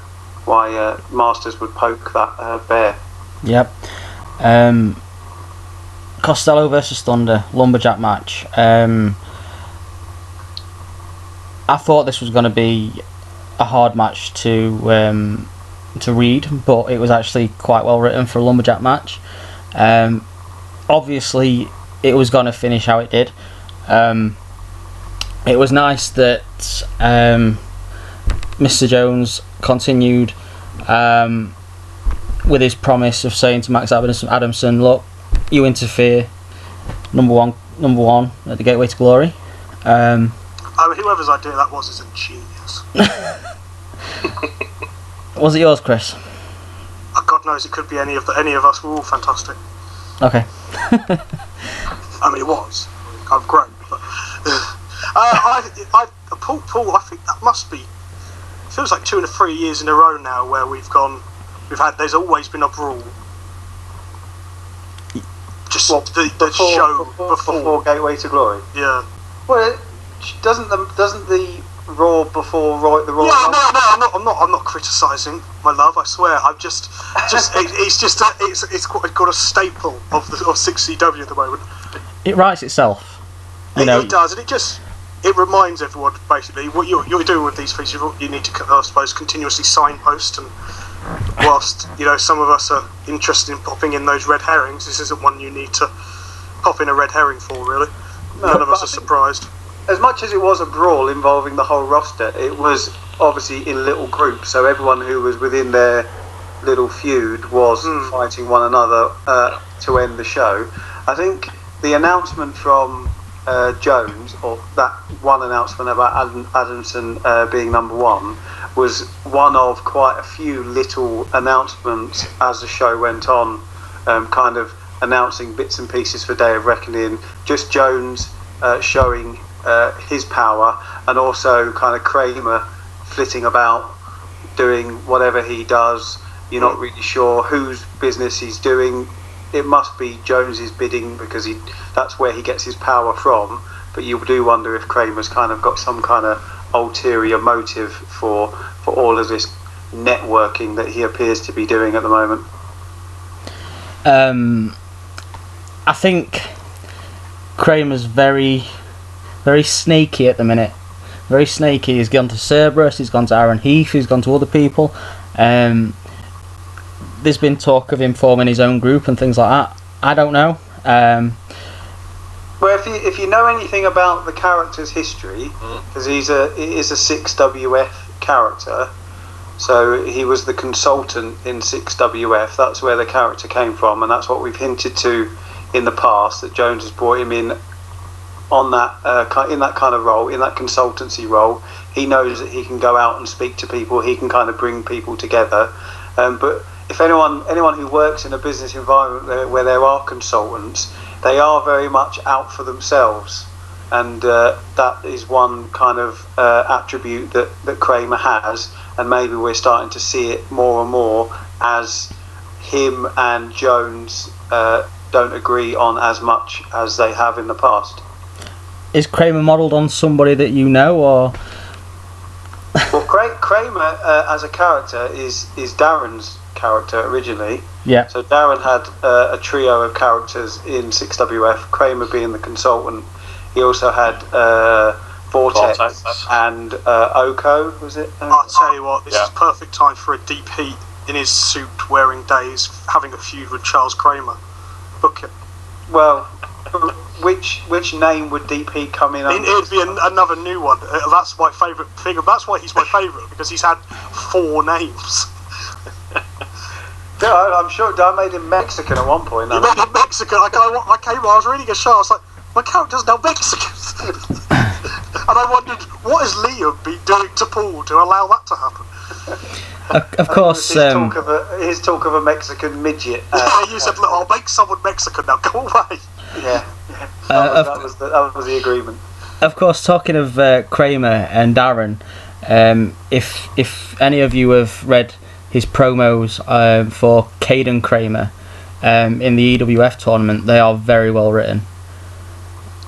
Speaker 3: Masters would poke that bear.
Speaker 1: Yep. Costello versus Thunder lumberjack match. I thought this was going to be a hard match to read, but it was actually quite well written for a lumberjack match. Obviously, it was going to finish how it did. It was nice that Mr. Jones continued with his promise of saying to Max Adamson, look, you interfere, number one at the Gateway to Glory.
Speaker 2: Whoever's idea that was is a genius.
Speaker 1: Was it yours, Chris?
Speaker 2: God knows, it could be any of us. We're all fantastic.
Speaker 1: Okay.
Speaker 2: I mean, it was. I've grown. But, Paul, I think that must be. Feels like 2 or 3 years in a row now where there's always been a brawl. Just the show
Speaker 3: before Gateway to Glory.
Speaker 2: Yeah.
Speaker 3: Well, doesn't the Raw before the Raw?
Speaker 2: Yeah, no, I'm not criticising, my love. I swear. I'm just it's got a staple of 6CW at the moment.
Speaker 1: It writes itself.
Speaker 2: It does, and it reminds everyone basically what you're doing with these things. You need to, I suppose, continuously signpost, and whilst some of us are interested in popping in those red herrings, this isn't one you need to pop in a red herring for, really. None of us are surprised.
Speaker 3: As much as it was a brawl involving the whole roster, it was obviously in little groups, so everyone who was within their little feud was fighting one another to end the show. I think the announcement from Jones, or that one announcement about Adamson being number one, was one of quite a few little announcements as the show went on, kind of announcing bits and pieces for Day of Reckoning, just Jones showing his power, and also kind of Kramer flitting about doing whatever he does. You're not really sure whose business he's doing. It must be Jones's bidding, because that's where he gets his power from, but you do wonder if Kramer's kind of got some kind of ulterior motive for all of this networking that he appears to be doing at the moment.
Speaker 1: I think Kramer's very, very sneaky at the minute. Very sneaky. He's gone to Cerberus, he's gone to Aaron Heath, he's gone to other people. There's been talk of him forming his own group and things like that. I don't know.
Speaker 3: Well, if you know anything about the character's history, because he is a 6WF character, so he was the consultant in 6WF. That's where the character came from, and that's what we've hinted to in the past, that Jones has brought him in on that in that kind of role, in that consultancy role. He knows that he can go out and speak to people. He can kind of bring people together. But if anyone who works in a business environment where there are consultants, they are very much out for themselves, and that is one kind of attribute that Kramer has, and maybe we're starting to see it more and more as him and Jones don't agree on as much as they have in the past.
Speaker 1: Is Kramer modelled on somebody that you know, or?
Speaker 3: Well, Kramer as a character is Darren's character originally.
Speaker 1: Yeah.
Speaker 3: So Darren had a trio of characters in 6WF, Kramer being the consultant. He also had Vortex and Oko, was it?
Speaker 2: I'll tell you what, this is perfect time for a Deep Heat in his suit, wearing days, having a feud with Charles Kramer. Book him.
Speaker 3: Well, which name would Deep Heat come in under?
Speaker 2: It'd be another new one. That's my favourite figure. That's why he's my favourite, because he's had 4 names.
Speaker 3: Yeah, I'm sure I made him Mexican at one point.
Speaker 2: You made him Mexican. I was reading a show. I was like, my character's now Mexican. And I wondered, what has Liam been doing to Paul to allow that to happen?
Speaker 1: Of course.
Speaker 3: His talk of a Mexican midget.
Speaker 2: You said, look, I'll make someone Mexican now. Go away.
Speaker 3: Yeah. That was the agreement.
Speaker 1: Of course, talking of Kramer and Darren, if any of you have read his promos for Caden Kramer in the EWF tournament, they are very well written.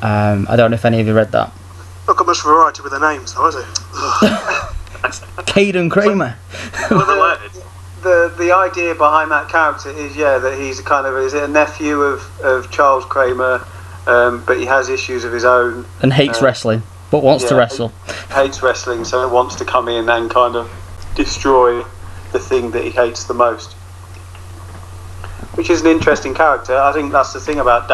Speaker 1: I don't know if any of you read that.
Speaker 2: Not got much variety with the names, though, is it?
Speaker 1: Caden Kramer.
Speaker 3: The idea behind that character is that he's is it a nephew of Charles Kramer, but he has issues of his own
Speaker 1: and hates wrestling, but wants to wrestle.
Speaker 3: Hates wrestling, so he wants to come in and kind of destroy the thing that he hates the most. Which is an interesting character. I think that's the thing about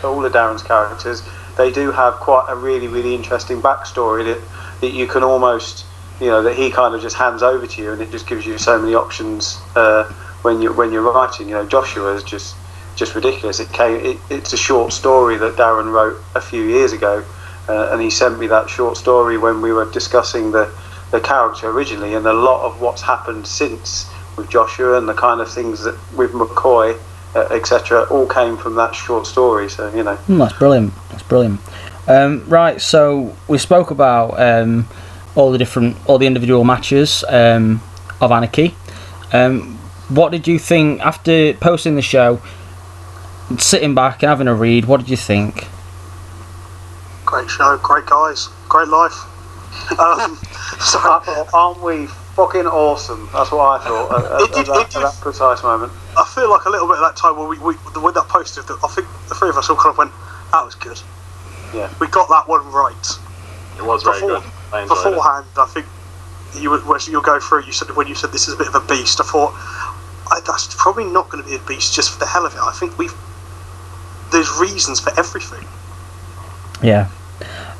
Speaker 3: all of Darren's characters. They do have quite a really, really interesting backstory that you can almost, that he kind of just hands over to you, and it just gives you so many options when you're writing. Joshua is just ridiculous. It's a short story that Darren wrote a few years ago, and he sent me that short story when we were discussing the character originally, and a lot of what's happened since with Joshua and the kind of things that with McCoy, etc., all came from that short story. So
Speaker 1: that's brilliant. Right, so we spoke about all the individual matches of Anarchy. What did you think after posting the show, sitting back and having a read? What did you think?
Speaker 2: Great show, great guys, great life.
Speaker 3: Aren't we fucking awesome? That's what I thought at that precise moment.
Speaker 2: I feel like a little bit of that time where when that posted, I think the three of us all kind of went, that was good.
Speaker 3: Yeah,
Speaker 2: we got that one right.
Speaker 4: It was very good.
Speaker 2: Beforehand, I think you'll go through. When you said this is a bit of a beast, I thought that's probably not going to be a beast just for the hell of it. I think there's reasons for everything.
Speaker 1: Yeah.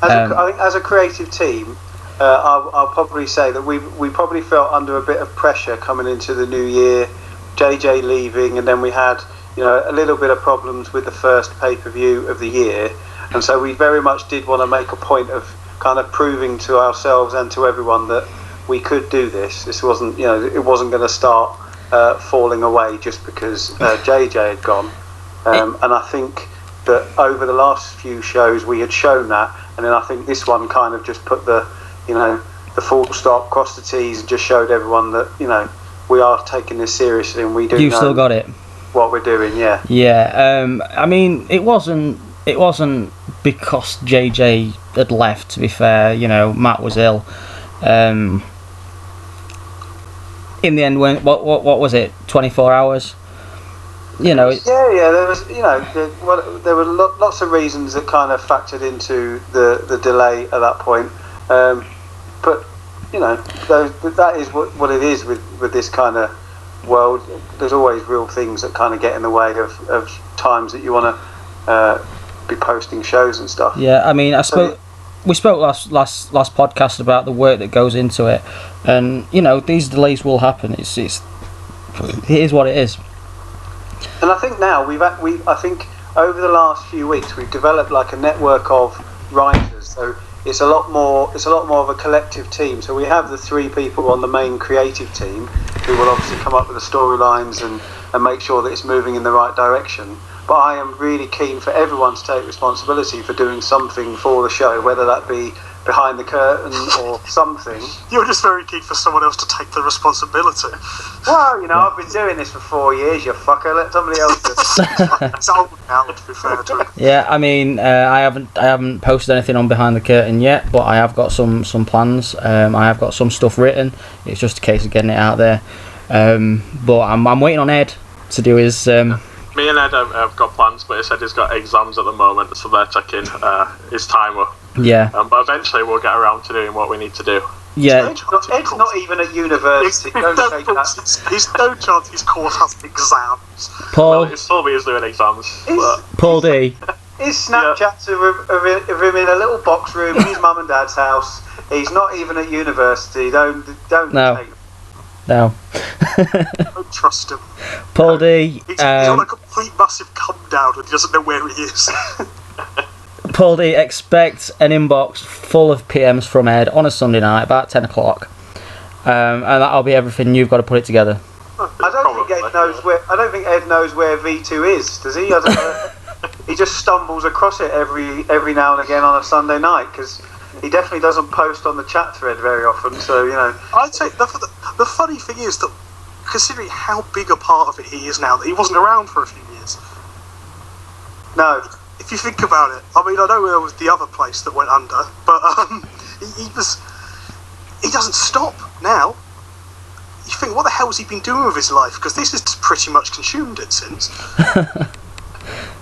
Speaker 3: I think as a creative team, I'll probably say that we probably felt under a bit of pressure coming into the new year. JJ leaving, and then we had a little bit of problems with the first pay-per-view of the year, and so we very much did want to make a point of kind of proving to ourselves and to everyone that we could do this. This wasn't it wasn't going to start falling away just because JJ had gone, and I think that over the last few shows we had shown that, and then I think this one kind of just put the full stop, crossed the T's, and just showed everyone that we are taking this seriously, and we do.
Speaker 1: You've still got it.
Speaker 3: What we're doing, yeah.
Speaker 1: Yeah. I mean, it wasn't because JJ had left. To be fair, Matt was ill. In the end, what was it? 24 hours. There was there were lots of reasons that kind of factored into the delay at that point, but that is what it is with this kind of world. There's always real things that kind of get in the way of times that you want to be posting shows and stuff. Yeah, I mean, we spoke last podcast about the work that goes into it, and these delays will happen. It is what it is.
Speaker 3: And I think now I think over the last few weeks we've developed like a network of writers. So it's a lot more of a collective team. So we have the 3 people on the main creative team who will obviously come up with the storylines and make sure that it's moving in the right direction. But I am really keen for everyone to take responsibility for doing something for the show, whether that be behind the curtain or something.
Speaker 2: You're just very keen for someone else to take the responsibility.
Speaker 3: Well, I've been doing this for 4 years, you fucker. Let somebody else do it.
Speaker 2: It's old now, to be fair to him.
Speaker 1: Yeah, I mean, I haven't posted anything on Behind the Curtain yet, but I have got some plans. I have got some stuff written. It's just a case of getting it out there. But I'm waiting on Ed to do his.
Speaker 4: Me and Ed have got plans, but he said he's got exams at the moment, so they're taking his time up.
Speaker 1: Yeah.
Speaker 4: But eventually we'll get around to doing what we need to do.
Speaker 1: Yeah.
Speaker 3: Ed's not even at university. Don't take that.
Speaker 2: There's no chance his course has exams.
Speaker 1: Paul.
Speaker 4: Well, it's still he's doing exams.
Speaker 1: Paul D.
Speaker 3: His Snapchats of him in a little box room in his mum and dad's house. He's not even at university. Don't
Speaker 1: No.
Speaker 3: take.
Speaker 1: No.
Speaker 2: Don't trust him.
Speaker 1: Paul D.
Speaker 2: He's on a complete massive come down and he doesn't know where he is.
Speaker 1: Paul D, expect an inbox full of PMs from Ed on a Sunday night about 10 o'clock. And that'll be everything. You've got to put it together.
Speaker 3: I don't think Ed knows where V2 is. Does he? I don't know. He just stumbles across it every now and again on a Sunday night because he definitely doesn't post on the chat thread very often. So
Speaker 2: I'd say the funny thing is that considering how big a part of it he is now, that he wasn't around for a few years.
Speaker 3: No.
Speaker 2: If you think about it, I mean, I know there was the other place that went under, but he doesn't stop now. You think, what the hell's he been doing with his life? Because this has pretty much consumed it since.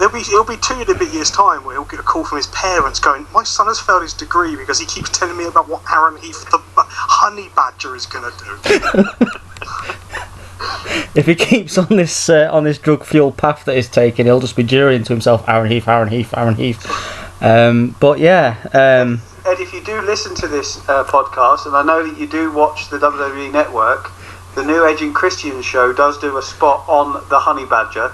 Speaker 2: It'll be 2 and a bit years' time where he'll get a call from his parents going, my son has failed his degree because he keeps telling me about what Aaron Heath, the honey badger, is going to do.
Speaker 1: If he keeps on this drug-fueled path that he's taking, he'll just be jeering to himself, Aaron Heath, Aaron Heath, Aaron Heath. But yeah.
Speaker 3: Ed, if you do listen to this podcast, and I know that you do watch the WWE Network, the new Edge and Christian show does do a spot on the honey badger.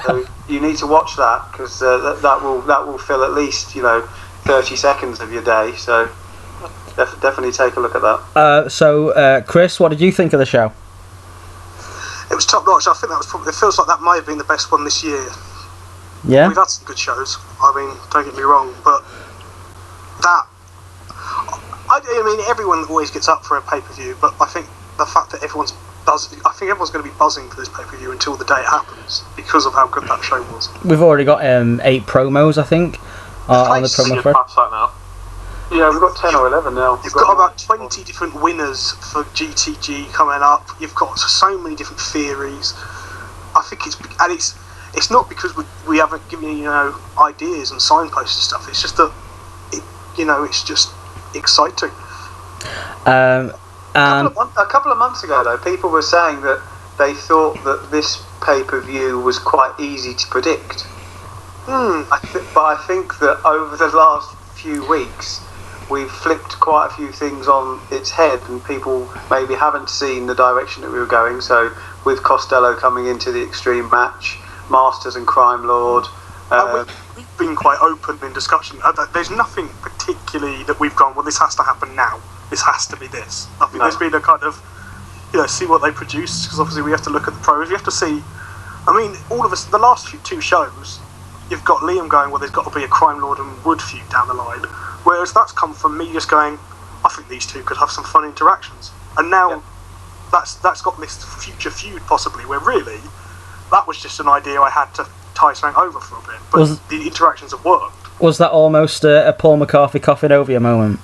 Speaker 3: So you need to watch that because that will fill at least 30 seconds of your day. So definitely take a look at that.
Speaker 1: So Chris, what did you think of the show?
Speaker 2: It was top notch. I think that was probably. It feels like that might have been the best one this year.
Speaker 1: Yeah.
Speaker 2: We've had some good shows. I mean, don't get me wrong, but that. I mean, everyone always gets up for a pay-per-view, but I think the fact that everyone's going to be buzzing for this pay-per-view until the day it happens because of how good that show was.
Speaker 1: We've already got 8 promos, I think, on the promo thread.
Speaker 4: Past that now.
Speaker 3: Yeah, we've got 10 or 11 now.
Speaker 2: You've got about 20 different winners for GTG coming up. You've got so many different theories. I think it's not because we haven't given you ideas and signposts and stuff. It's just that it's just exciting.
Speaker 1: And
Speaker 3: a couple of months ago, though, people were saying that they thought that this pay-per-view was quite easy to predict. But I think that over the last few weeks, we've flipped quite a few things on its head, and people maybe haven't seen the direction that we were going. So, with Costello coming into the Extreme match, Masters and Crime Lord.
Speaker 2: We've been quite open in discussion. There's nothing particularly that we've gone, well, this has to happen now. This has to be this. I think there's been a kind of, see what they produce, because obviously we have to look at the pros. We have to see, I mean, all of us, the last 2 shows, you've got Liam going, well, there's got to be a Crime Lord and Wood feud down the line. Whereas that's come from me just going, I think these two could have some fun interactions. And now that's got this future feud possibly, where really that was just an idea I had to tie something over for a bit. But the interactions have worked.
Speaker 1: Was that almost a Paul McCarthy coughing over you moment?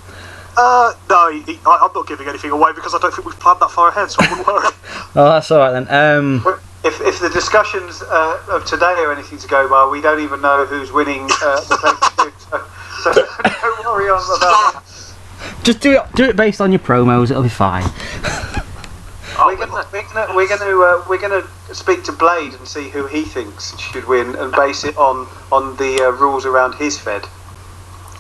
Speaker 2: No, I'm not giving anything away because I don't think we've planned that far ahead, so I wouldn't worry.
Speaker 1: Oh, that's alright then.
Speaker 3: If the discussions of today are anything to go by, we don't even know who's winning the pay-per-view. So don't worry about that.
Speaker 1: Just do it based on your promos. It'll be fine.
Speaker 3: We're gonna speak to Blade and see who he thinks should win, and base it on the rules around his fed.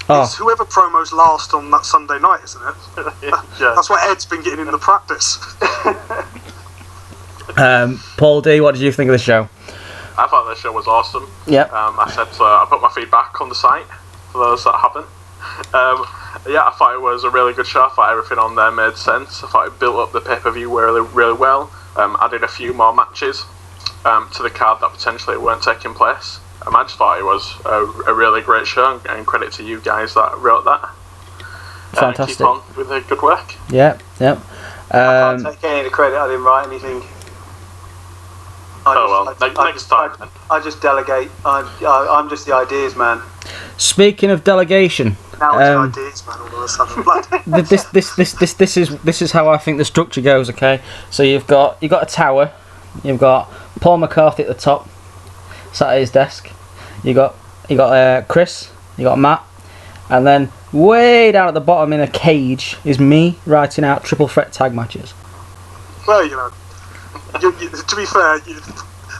Speaker 2: It's whoever promos last on that Sunday night, isn't it?
Speaker 4: Yeah.
Speaker 2: That's why Ed's been getting in the practice.
Speaker 1: Paul D, what did you think of the show?
Speaker 4: I thought the show was awesome.
Speaker 1: Yep.
Speaker 4: I said I put my feedback on the site for those that haven't. I thought it was a really good show. I thought everything on there made sense. I thought it built up the pay-per-view really, really well. Added a few more matches to the card that potentially weren't taking place. I just thought it was a really great show, and credit to you guys that wrote that.
Speaker 1: Fantastic.
Speaker 4: Keep on with the good work.
Speaker 1: Yeah.
Speaker 3: I can't take any of the credit. I didn't write anything.
Speaker 4: Next time.
Speaker 3: I just delegate. I'm just the ideas man.
Speaker 1: Speaking of delegation,
Speaker 2: Now it's ideas, man. All of a sudden, blood.
Speaker 1: this is how I think the structure goes. Okay, so you've got a tower. You've got Paul McCarthy at the top, sat at his desk. You got Chris. You got Matt, and then way down at the bottom in a cage is me writing out triple threat tag matches.
Speaker 2: Well, you know, to be fair,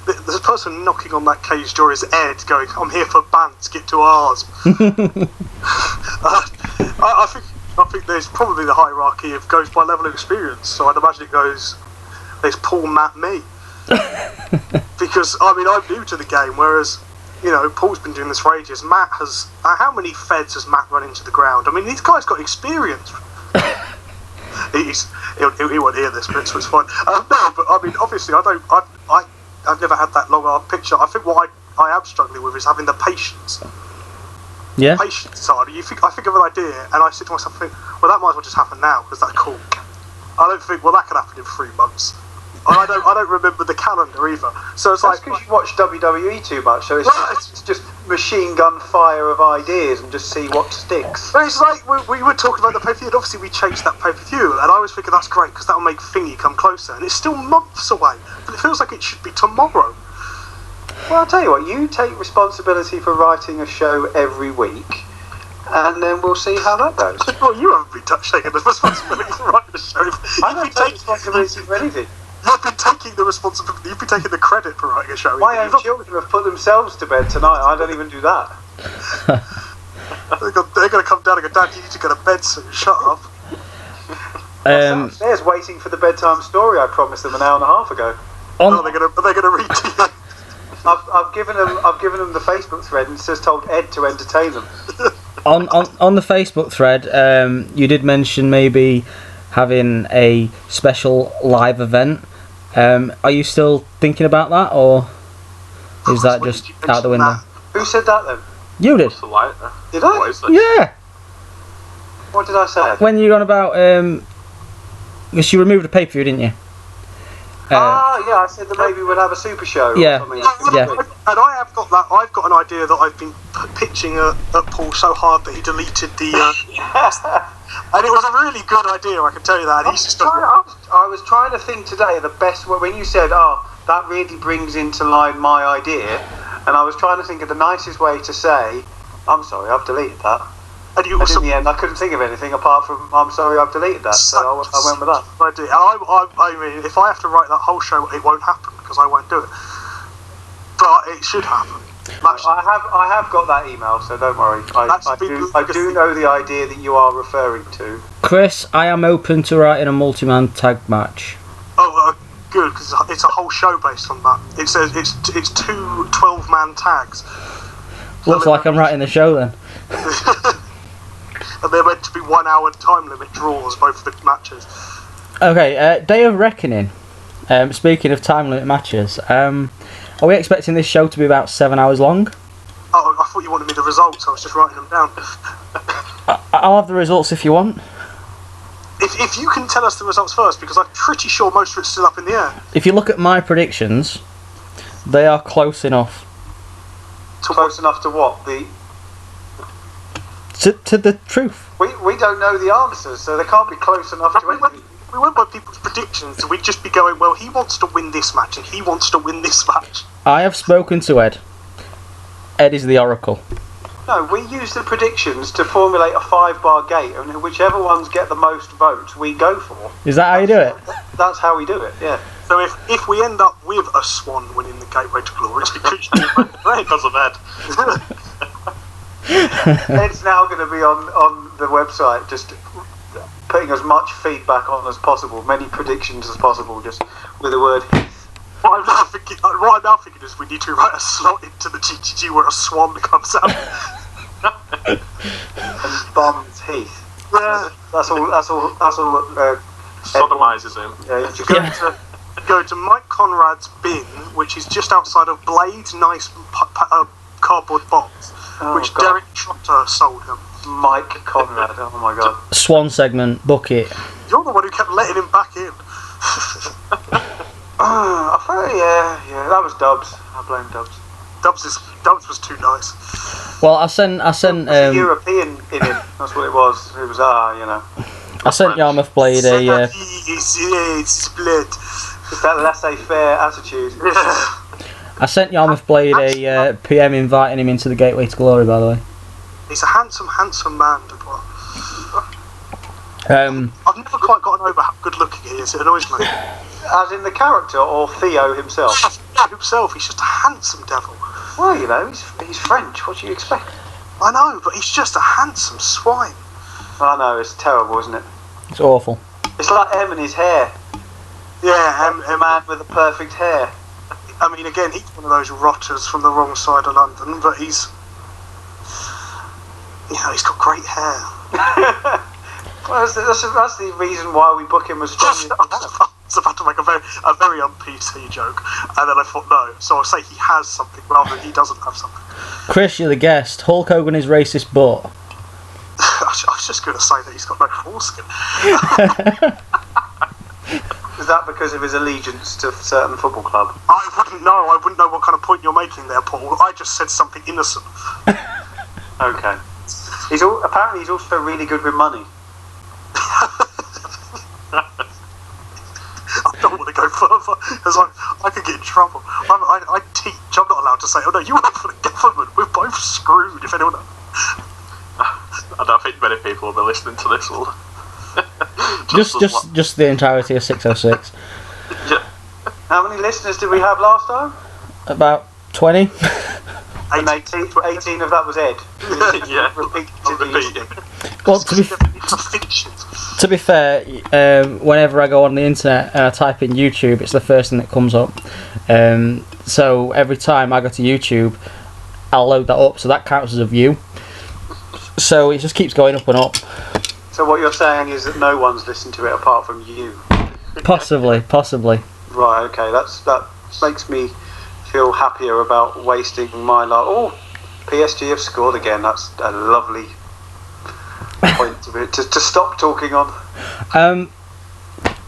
Speaker 2: the person knocking on that cage door is Ed, going, "I'm here for bants, get to ours." I think there's probably the hierarchy of goes by level of experience. So I'd imagine it goes, there's Paul, Matt, me. Because I mean, I'm new to the game, whereas, you know, Paul's been doing this for ages. Matt has. How many feds has Matt run into the ground? I mean, these guys got experience. He won't hear this, but so it's fine. No, but I mean, obviously, I've never had that long arc picture. I think what I am struggling with is having the patience.
Speaker 1: Yeah.
Speaker 2: Patience is hard. I think of an idea, and I sit to myself, and think, well, that might as well just happen now because that's cool. I don't think, well, that could happen in 3 months. And I don't remember the calendar either. So it's
Speaker 3: that's because you watch WWE too much. So it's just machine gun fire of ideas and just see what sticks.
Speaker 2: But it's like we were talking about the pay-per-view, and obviously we changed that pay-per-view, and I was thinking that's great because that'll make Thingy come closer, and it's still months away, but it feels like it should be tomorrow.
Speaker 3: Well, I'll tell you what, you take responsibility for writing a show every week, and then we'll see how that goes.
Speaker 2: Well, you haven't been taking the responsibility for writing the show.
Speaker 3: I don't take responsibility for anything.
Speaker 2: You've been taking the responsibility, you've been taking the credit for writing a show.
Speaker 3: My own children have put themselves to bed tonight. I don't even do that.
Speaker 2: They're going to come down and go, Dad, you need to go to bed soon. Shut up.
Speaker 3: Upstairs waiting for the bedtime story I promised them an hour and a half ago.
Speaker 2: Are they going to read to you?
Speaker 3: I've given them the Facebook thread and just told Ed to entertain them.
Speaker 1: on the Facebook thread, you did mention maybe having a special live event. Are you still thinking about that, or is that just out the window?
Speaker 3: Who said that then?
Speaker 1: You did.
Speaker 3: Did I?
Speaker 4: What is this?
Speaker 1: Yeah.
Speaker 3: What did I say?
Speaker 1: When you were on about, because you removed the pay-per-view, didn't you?
Speaker 3: Yeah, I said that maybe we'd have a super show.
Speaker 1: Yeah.
Speaker 3: Or something.
Speaker 1: Yeah.
Speaker 2: And I have got that. I've got an idea that I've been pitching at Paul so hard that he deleted the. And it was a really good idea, I can tell you that.
Speaker 3: I was trying to think today the best way, when you said, that really brings into line my idea, and I was trying to think of the nicest way to say, I'm sorry, I've deleted that. And in the end, I couldn't think of anything apart from, I'm sorry, I've deleted that. So I went with that.
Speaker 2: I mean, if I have to write that whole show, it won't happen because I won't do it. But it should happen.
Speaker 3: I have got that email, so don't worry. I do know the idea that you are referring to.
Speaker 1: Chris, I am open to writing a multi-man tag match.
Speaker 2: Oh, good, because it's a whole show based on that. It says it's 2 12-man tags.
Speaker 1: Looks like I'm writing the show then.
Speaker 2: And they're meant to be 1 hour time limit draws, both of the matches.
Speaker 1: Okay, Day of Reckoning. Speaking of time limit matches, are we expecting this show to be about 7 hours long?
Speaker 2: Oh, I thought you wanted me the results. I was just writing them down.
Speaker 1: I'll have the results if you want.
Speaker 2: If you can tell us the results first, because I'm pretty sure most of it's still up in the air.
Speaker 1: If you look at my predictions, they are close enough.
Speaker 3: Close enough to what?
Speaker 1: To the truth.
Speaker 3: We don't know the answers, so they can't be close enough to anything.
Speaker 2: We went by people's predictions, so we'd just be going, well, he wants to win this match, and he wants to win this match.
Speaker 1: I have spoken to Ed. Ed is the oracle.
Speaker 3: No, we use the predictions to formulate a 5-bar gate, and whichever ones get the most votes, we go for.
Speaker 1: Is that how you do it?
Speaker 3: That's how we do it, yeah.
Speaker 2: So if we end up with a swan winning the Gateway to Glory, it's because because of Ed.
Speaker 3: Ed's now going to be on the website, just putting as much feedback on as possible, many predictions as possible, just with the word Heath.
Speaker 2: What I'm now thinking is we need to write a slot into the GTG where a swan comes out.
Speaker 3: And bombs Heath.
Speaker 2: Yeah.
Speaker 3: That's all.
Speaker 4: Sodomizes him.
Speaker 3: Yeah.
Speaker 2: Go to Mike Conrad's bin, which is just outside of Blade's nice cardboard box, which
Speaker 3: God.
Speaker 2: Derek Trotter sold him.
Speaker 3: Mike Conrad. Oh my god.
Speaker 1: Swan segment, bucket.
Speaker 2: You're the one who kept letting him back in.
Speaker 3: I thought, yeah, that was Dubs. I blame Dubs.
Speaker 2: Dubs was too nice.
Speaker 1: Well, I sent
Speaker 3: The European in him. That's what it was. It was
Speaker 1: I sent Yarmouth Blade a
Speaker 2: split.
Speaker 3: Just that laissez-faire attitude.
Speaker 1: I sent Yarmouth Blade a PM inviting him into the Gateway to Glory, by the way.
Speaker 2: He's a handsome man, Dubois. I've never quite gotten over how good looking he is. It annoys me.
Speaker 3: As in the character or Theo himself?
Speaker 2: Himself, he's just a handsome devil.
Speaker 3: Well, you know, he's French. What do you expect?
Speaker 2: I know, but he's just a handsome swine.
Speaker 3: I know, it's terrible, isn't it?
Speaker 1: It's awful.
Speaker 3: It's like M and his hair.
Speaker 2: Yeah,
Speaker 3: a man with the perfect hair.
Speaker 2: I mean, again, he's one of those rotters from the wrong side of London, but he's got great hair.
Speaker 3: Well, that's the reason why we book him as strong.
Speaker 2: I was about to make a very un-PC joke, and then I thought no, so I'll say he has something rather than he doesn't have something.
Speaker 1: Chris, you're the guest. Hulk Hogan is racist, but
Speaker 2: I was just going to say that he's got no foreskin.
Speaker 3: Is that because of his allegiance to a certain football club?
Speaker 2: I wouldn't know what kind of point you're making there, Paul. I just said something innocent.
Speaker 3: Okay. Apparently he's also really good with money.
Speaker 2: I don't want to go further because I could get in trouble. I teach. I'm not allowed to say, oh no, you work for the government. We're both screwed. If anyone.
Speaker 4: I don't think many people will be listening to this. Will
Speaker 1: just the entirety of 606.
Speaker 4: Yeah.
Speaker 3: How many listeners did we have last time?
Speaker 1: About 20.
Speaker 3: And 18 of that was Ed.
Speaker 4: Yeah.
Speaker 3: Repeating.
Speaker 1: Well, to be fair, whenever I go on the internet and I type in YouTube, it's the first thing that comes up. So every time I go to YouTube, I'll load that up, so that counts as a view. So it just keeps going up and up.
Speaker 3: So what you're saying is that no one's listened to it apart from you?
Speaker 1: Possibly.
Speaker 3: Right, okay, that makes me feel happier about wasting my life. Oh, PSG have scored again. That's a lovely point to stop talking on.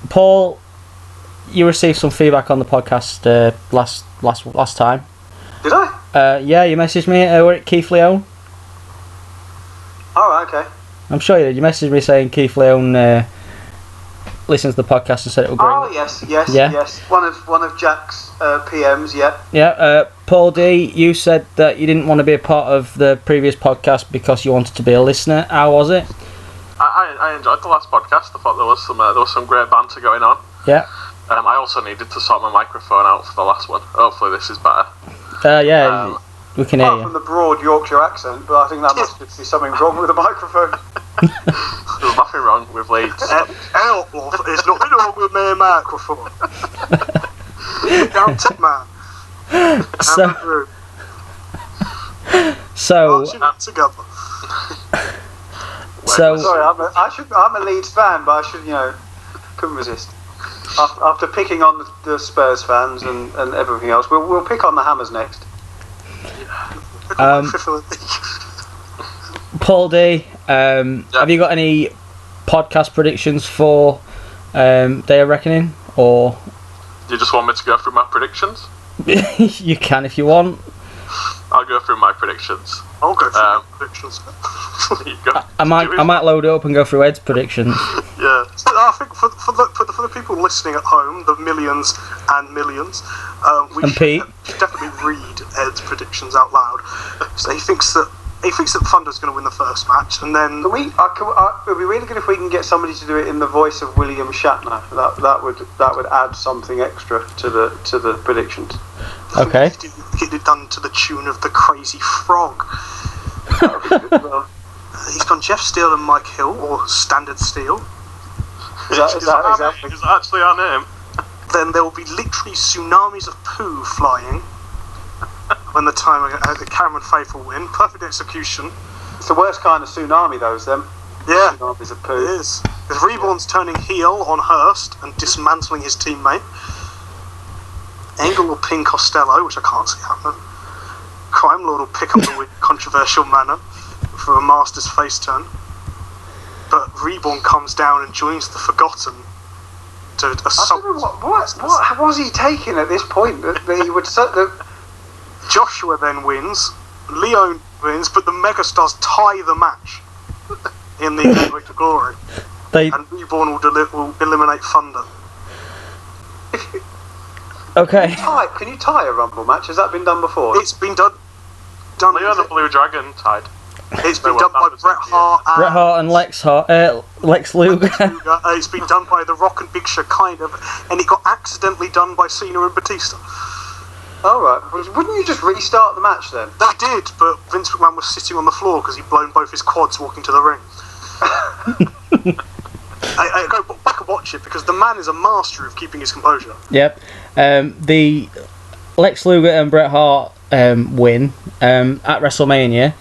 Speaker 1: Paul, you received some feedback on the podcast last time.
Speaker 3: Did I?
Speaker 1: Yeah, you messaged me. We're at Keith Leone.
Speaker 3: Oh, okay.
Speaker 1: I'm sure you did. You messaged me saying Keith Leone listened to the podcast and said it was great.
Speaker 3: Oh yes. One of Jack's PMs. Yeah.
Speaker 1: Yeah. Paul D, you said that you didn't want to be a part of the previous podcast because you wanted to be a listener. How was it?
Speaker 4: I enjoyed the last podcast. I thought there was some great banter going on.
Speaker 1: Yeah.
Speaker 4: I also needed to sort my microphone out for the last one. Hopefully this is better.
Speaker 1: Yeah. We can hear
Speaker 3: Apart
Speaker 1: you.
Speaker 3: from the broad Yorkshire accent, but I think that must be something wrong with the microphone.
Speaker 4: There's nothing wrong with Leeds.
Speaker 2: It's nothing wrong with my microphone. Down tip, man.
Speaker 1: So
Speaker 2: together.
Speaker 3: Sorry, I'm a Leeds fan, but I couldn't resist. After picking on the Spurs fans and everything else, we'll pick on the Hammers next.
Speaker 1: Paul D, have you got any podcast predictions for Day of Reckoning, or
Speaker 4: you just want me to go through my predictions?
Speaker 1: You can if you want.
Speaker 4: I'll go through my predictions.
Speaker 2: I'll go through my predictions.
Speaker 1: I might load it up and go through Ed's predictions.
Speaker 2: Yeah, I think for the people listening at home, the millions and millions, we should definitely read Ed's predictions out loud. So he thinks that Thunder's going to win the first match, and then
Speaker 3: it'd be really good if we can get somebody to do it in the voice of William Shatner. That would add something extra to the predictions.
Speaker 1: Okay.
Speaker 2: Get it done to the tune of the Crazy Frog. He's gone Jeff Steele and Mike Hill, or Standard Steel.
Speaker 3: Is that
Speaker 4: Is that actually our name?
Speaker 2: Then there will be literally tsunamis of poo flying when the time the Cameron Faithful win. Perfect execution.
Speaker 3: It's the worst kind of tsunami, those them.
Speaker 2: Yeah,
Speaker 3: tsunamis of poo.
Speaker 2: It is. Because Reborn's turning heel on Hurst and dismantling his teammate. Angle will pin Costello, which I can't see happen. Crime Lord will pick up the win in controversial manner. for a Masters face turn, but Reborn comes down and joins the Forgotten to assault.
Speaker 3: What was he taking at this point? That he would
Speaker 2: Joshua then wins, Leon wins, but the Megastars tie the match in the Gateway to Glory, and Reborn will eliminate Thunder.
Speaker 1: Okay.
Speaker 3: Can you tie a Rumble match? Has that been done before?
Speaker 2: It's been done.
Speaker 4: Leon and Blue Dragon tied.
Speaker 2: It's been done by Bret Hart
Speaker 1: and Lex Luger.
Speaker 2: It's been done by The Rock and Big Show, kind of, and it got accidentally done by Cena and Batista.
Speaker 3: Alright, wouldn't you just restart the match then?
Speaker 2: They did, but Vince McMahon was sitting on the floor because he'd blown both his quads walking to the ring. I go back and watch it because the man is a master of keeping his composure.
Speaker 1: Yep. The Lex Luger and Bret Hart win at WrestleMania.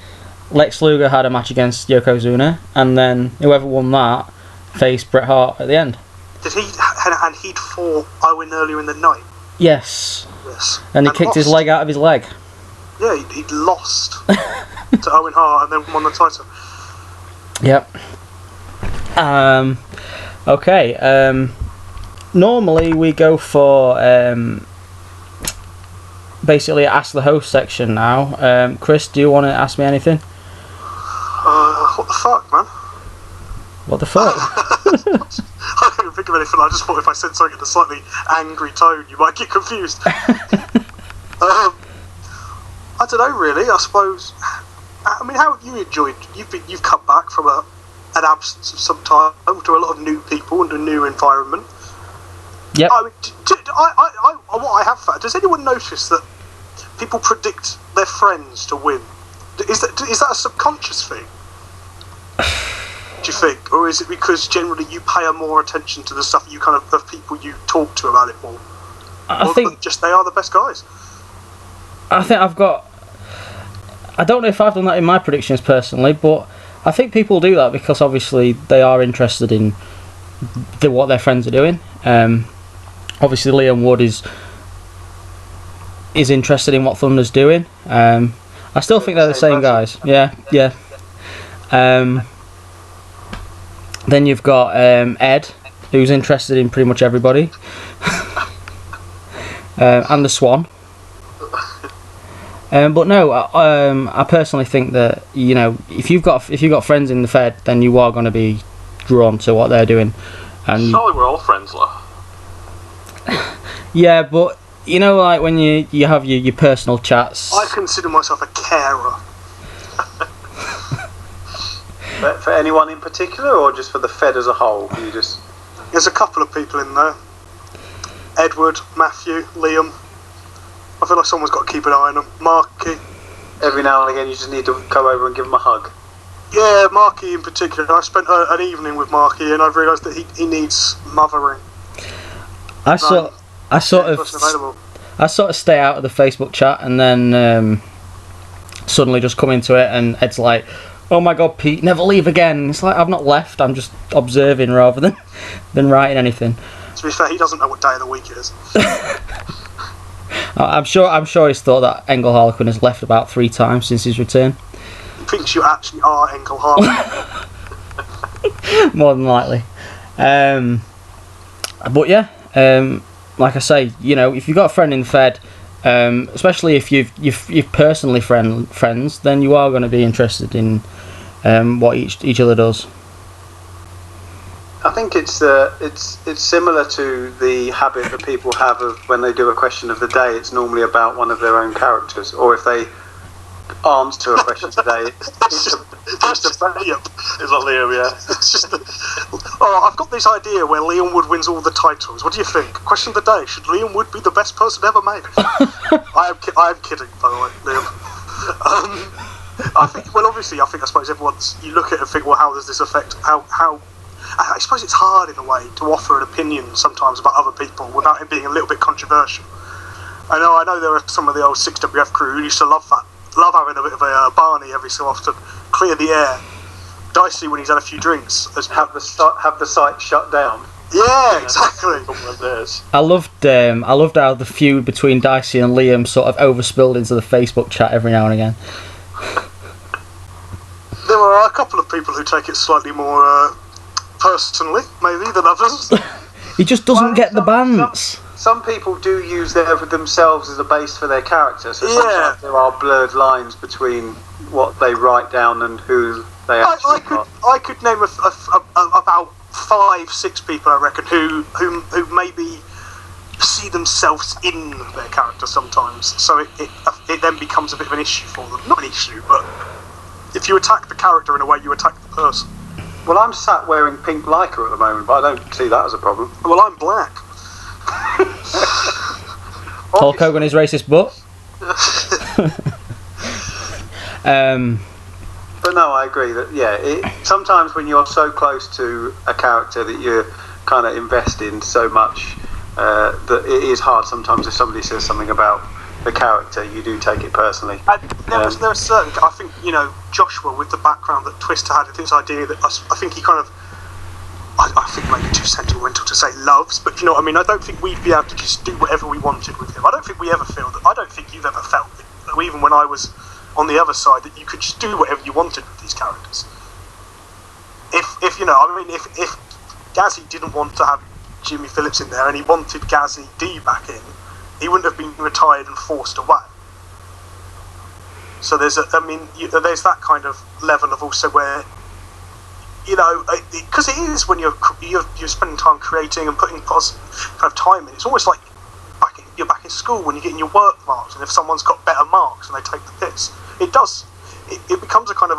Speaker 1: Lex Luger had a match against Yokozuna, and then whoever won that faced Bret Hart at the end.
Speaker 2: Did he? And he'd fought Owen earlier in the night.
Speaker 1: Yes.
Speaker 2: Yes.
Speaker 1: And he kicked his leg out of his leg.
Speaker 2: Yeah, he'd lost to Owen Hart and then won the title.
Speaker 1: Yep. Okay. Normally we go for basically ask the host section now. Chris, do you want to ask me anything?
Speaker 2: What the fuck, man?
Speaker 1: What the fuck?
Speaker 2: I couldn't think of anything. I just thought if I said something in a slightly angry tone, you might get confused. I don't know, really. I suppose. I mean, how have you enjoyed? You've come back from an absence of some time to a lot of new people and a new environment.
Speaker 1: Yep.
Speaker 2: I mean, what I have found, does anyone notice that people predict their friends to win? Is that a subconscious thing? Do you think, or is it because generally you pay more attention to the stuff you kind of people you talk to about it more?
Speaker 1: I think
Speaker 2: just they are the best guys.
Speaker 1: I think I don't know if I've done that in my predictions personally, but I think people do that because obviously they are interested in what their friends are doing. Obviously Liam Wood is interested in what Thunder's doing. I still think they're the same guys. Yeah. Then you've got Ed, who's interested in pretty much everybody, and the Swan. But no, I personally think that if you've got friends in the Fed, then you are going to be drawn to what they're doing. And
Speaker 4: surely we're all friends, though.
Speaker 1: Yeah, but like when you have your personal chats.
Speaker 2: I consider myself a carer.
Speaker 3: For anyone in particular, or just for the Fed as a whole?
Speaker 2: There's a couple of people in there. Edward, Matthew, Liam. I feel like someone's got to keep an eye on them. Marky.
Speaker 3: Every now and again, you just need to go over and give him a hug.
Speaker 2: Yeah, Marky in particular. I spent an evening with Marky, and I've realised that he needs mothering.
Speaker 1: I sort of stay out of the Facebook chat, and then suddenly just come into it, and Ed's like, "Oh my God, Pete, never leave again." And it's like, I've not left. I'm just observing rather than writing anything.
Speaker 2: To be fair, he doesn't know what day of the week it is.
Speaker 1: I'm sure he's thought that Engel Harlequin has left about 3 times since his return.
Speaker 2: He thinks you actually are Engel Harlequin.
Speaker 1: More than likely. But yeah, like I say, if you've got a friend in the Fed, especially if you've personally friends, then you are going to be interested in what each other does.
Speaker 3: I think it's similar to the habit that people have of when they do a question of the day. It's normally about one of their own characters, or if they answer a question today,
Speaker 2: that's just Liam.
Speaker 4: It's not Liam, yeah.
Speaker 2: It's just I've got this idea where Liam Wood wins all the titles. What do you think? Question of the day: should Liam Wood be the best person ever made? I am kidding, by the way, Liam. I suppose everyone's. You look at it and think, well, how does this affect? How? I suppose it's hard in a way to offer an opinion sometimes about other people without it being a little bit controversial. I know there are some of the old 6WF crew who used to love having a bit of a Barney every so often, clear the air. Dicey when he's had a few drinks,
Speaker 3: have the site shut down.
Speaker 2: Yeah, exactly.
Speaker 1: I loved how the feud between Dicey and Liam sort of overspilled into the Facebook chat every now and again.
Speaker 2: there are a couple of people who take it slightly more personally, maybe, than others.
Speaker 1: He just doesn't get the bants.
Speaker 3: Some people do use themselves as a base for their character, so sometimes there are blurred lines between what they write down and who they actually are.
Speaker 2: I could name about 5-6 people, I reckon, who maybe see themselves in their character sometimes, so it then becomes a bit of an issue for them. Not an issue, but if you attack the character in a way you attack the person.
Speaker 3: Well, I'm sat wearing pink lycra at the moment, but I don't see that as a problem.
Speaker 2: Well, I'm black.
Speaker 1: Hulk Hogan is racist, but
Speaker 3: but no, I agree that sometimes when you're so close to a character that you're kind of invested so much that it is hard sometimes if somebody says something about the character, you do take it personally.
Speaker 2: There are certain, I think, Joshua, with the background that Twister had, this idea that I think he kind of, I think maybe too sentimental to say loves, but you know what I mean? I don't think we'd be able to just do whatever we wanted with him. I don't think we ever feel that. I don't think you've ever felt that, even when I was on the other side, that you could just do whatever you wanted with these characters. If Gazzy didn't want to have Jimmy Phillips in there and he wanted Gazzy D back in, he wouldn't have been retired and forced away. So there's that kind of level of also where, because it is when you're spending time creating and putting kind of time in. It's almost like you're back in school when you're getting your work marks, and if someone's got better marks and they take the piss, it becomes a kind of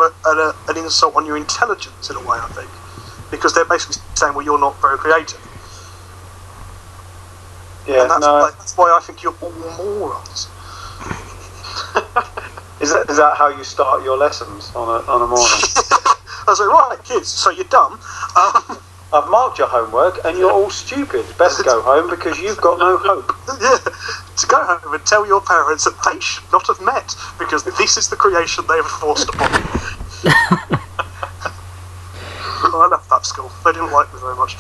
Speaker 2: an insult on your intelligence in a way, I think, because they're basically saying, well, you're not very creative.
Speaker 3: Yeah,
Speaker 2: and that's why I think you're all morons.
Speaker 3: Is that how you start your lessons on a morning?
Speaker 2: I was like, right, kids, so you're dumb.
Speaker 3: I've marked your homework and you're all stupid. Best go home because you've got no hope.
Speaker 2: Yeah, to go home and tell your parents that they should not have met because this is the creation they have forced upon me. I left that school. They didn't like me very much.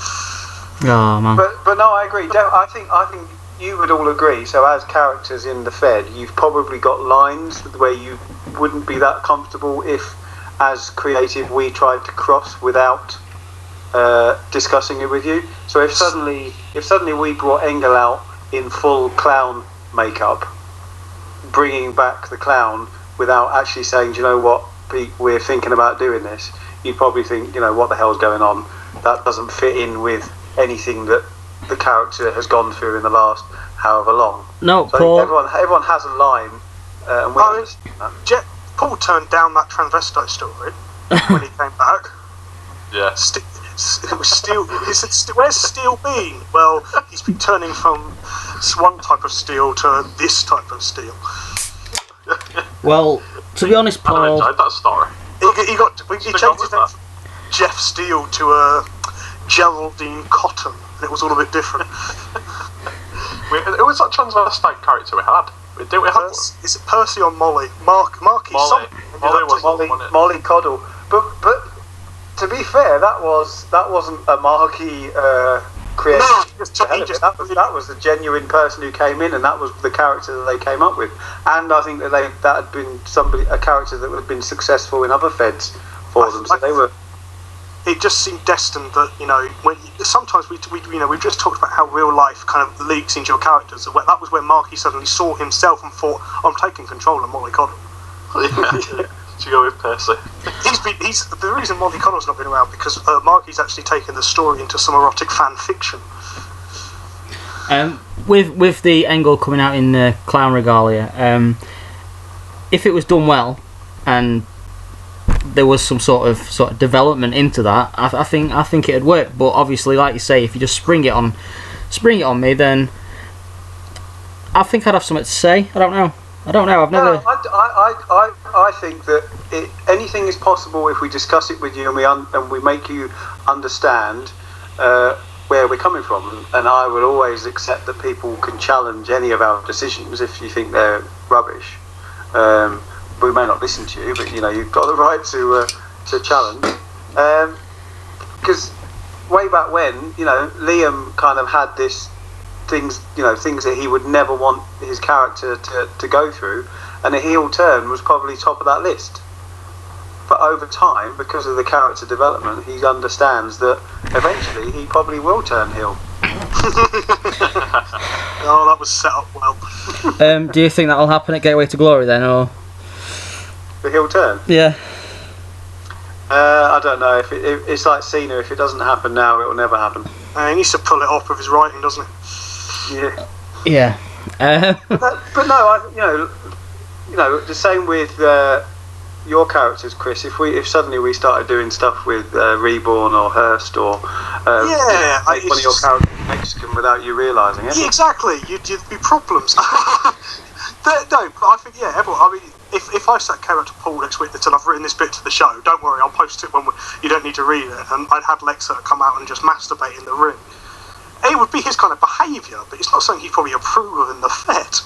Speaker 1: Oh man.
Speaker 3: But no, I agree. I think you would all agree. So as characters in the Fed, you've probably got lines where you wouldn't be that comfortable if, as creative, we tried to cross without discussing it with you. So if suddenly we brought Engel out in full clown makeup, bringing back the clown without actually saying, do you know what, Pete, we're thinking about doing this, you'd probably think, what the hell's going on? That doesn't fit in with anything that the character has gone through in the last however long.
Speaker 1: No,
Speaker 3: so
Speaker 1: Paul.
Speaker 3: Everyone has a line, and we understand that.
Speaker 2: Paul turned down that transvestite story when he came back.
Speaker 4: Yeah.
Speaker 2: It was steel. He said, "Where's Steel been?" Well, he's been turning from one type of steel to this type of steel.
Speaker 1: Well, to be honest, Paul.
Speaker 4: I enjoyed that story.
Speaker 2: He changed his name from Jeff Steele to Geraldine Cotton, and it was all a bit different.
Speaker 4: It was that transvestite character we had.
Speaker 2: Is it Percy or Molly? Marky.
Speaker 3: Molly Coddle. But to be fair, that wasn't a Marky creation.
Speaker 2: No,
Speaker 3: that was the genuine person who came in, and that was the character that they came up with. And I think that had been a character that would have been successful in other Feds for them. So they were.
Speaker 2: It just seemed destined that sometimes we've just talked about how real life kind of leaks into your characters. So that was where Marky suddenly saw himself and thought, I'm taking control of Molly Coddle.
Speaker 4: Yeah. To go with Percy.
Speaker 2: The reason Molly Coddle's not been around because Marky's actually taken the story into some erotic fan fiction.
Speaker 1: With the Engel coming out in the clown regalia, if it was done well and there was some sort of development into that, I think it'd work. But obviously, like you say, if you just spring it on me, then I think I'd have something to say. I don't know. I've never.
Speaker 3: No, I think that anything is possible if we discuss it with you and we make you understand where we're coming from. And I will always accept that people can challenge any of our decisions if you think they're rubbish. We may not listen to you, but you've got the right to challenge. Because way back when, Liam kind of had this things that he would never want his character to go through, and a heel turn was probably top of that list. but over time, because of the character development, he understands that eventually he probably will turn heel.
Speaker 2: Oh, that was set up well.
Speaker 1: Do you think that'll happen at Gateway to Glory then, or?
Speaker 3: The heel turn?
Speaker 1: Yeah.
Speaker 3: I don't know. It's like Cena. If it doesn't happen now, it will never happen.
Speaker 2: He needs to pull it off with his writing, doesn't he?
Speaker 3: Yeah.
Speaker 1: Yeah.
Speaker 3: But no, you know, the same with your characters, Chris. If suddenly we started doing stuff with Reborn or Hurst or make one of your characters Mexican without you realising it.
Speaker 2: Yeah, exactly. You'd be problems. No, but I think everyone. I mean, if I sat character Paul next week and said I've written this bit to the show, don't worry, I'll post it when you don't need to read it. And I'd had Lexa come out and just masturbate in the ring. It would be his kind of behaviour, but it's not something he'd probably approve of in the Fed.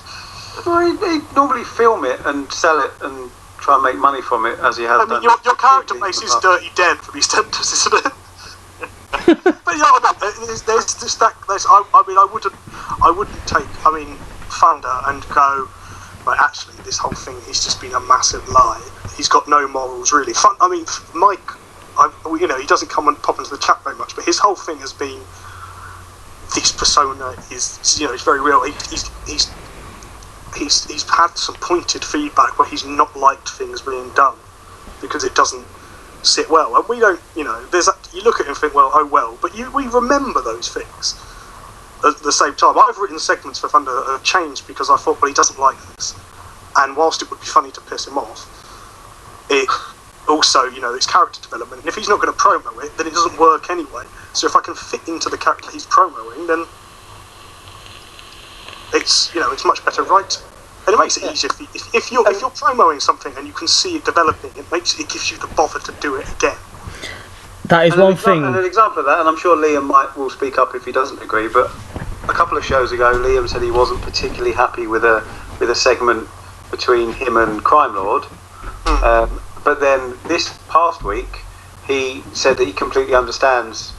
Speaker 3: Well, he'd normally film it and sell it and try and make money from it, as he has done.
Speaker 2: Your character base is Dirty Dead from EastEnders, isn't it? But there's just that. I wouldn't take. Thunder and go. But actually, this whole thing has just been a massive lie. He's got no morals, really. Mike, he doesn't come and pop into the chat very much, but his whole thing has been this persona is, it's very real. He's had some pointed feedback where he's not liked things being done because it doesn't sit well. And we don't, there's that, you look at him and think, well, oh well, but we remember those things. At the same time, I've written segments for Thunder that have changed because I thought, well, he doesn't like this. And whilst it would be funny to piss him off, it also, it's character development. And if he's not going to promo it, then it doesn't work anyway. So if I can fit into the character he's promoing, then it's much better writing. And it makes it easier if you're promoing something and you can see it developing. It gives you the bother to do it again.
Speaker 1: That is one thing.
Speaker 3: And an example of that, and I'm sure Liam will speak up if he doesn't agree, but a couple of shows ago, Liam said he wasn't particularly happy with a segment between him and Crime Lord. But then this past week, he said that he completely understands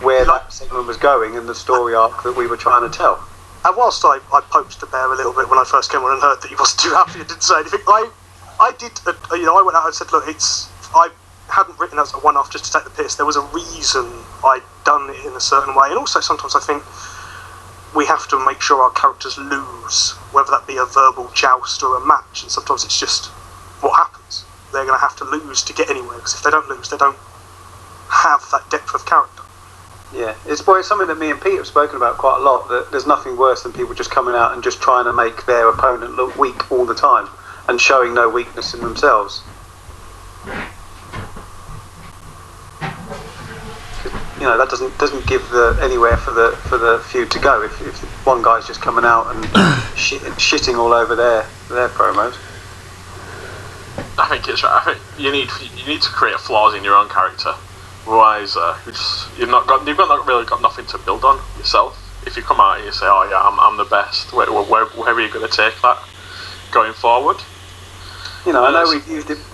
Speaker 3: where that segment was going and the story arc that we were trying to tell.
Speaker 2: And whilst I poked the bear a little bit when I first came on and heard that he wasn't too happy and didn't say anything, I went out and said, look, I hadn't written as a one-off just to take the piss. There was a reason I'd done it in a certain way. And also sometimes I think we have to make sure our characters lose, whether that be a verbal joust or a match. And sometimes it's just what happens. They're going to have to lose to get anywhere, because if they don't lose, they don't have that depth of character.
Speaker 3: Yeah, it's something that me and Pete have spoken about quite a lot, that there's nothing worse than people just coming out and just trying to make their opponent look weak all the time and showing no weakness in themselves. That doesn't give anywhere for the feud to go if one guy's just coming out and shitting all over their promos.
Speaker 4: I think it's right. I think you need to create flaws in your own character. Otherwise, you've not really got nothing to build on yourself. If you come out and you say, "Oh yeah, I'm the best," where are you going to take that going forward?
Speaker 3: I know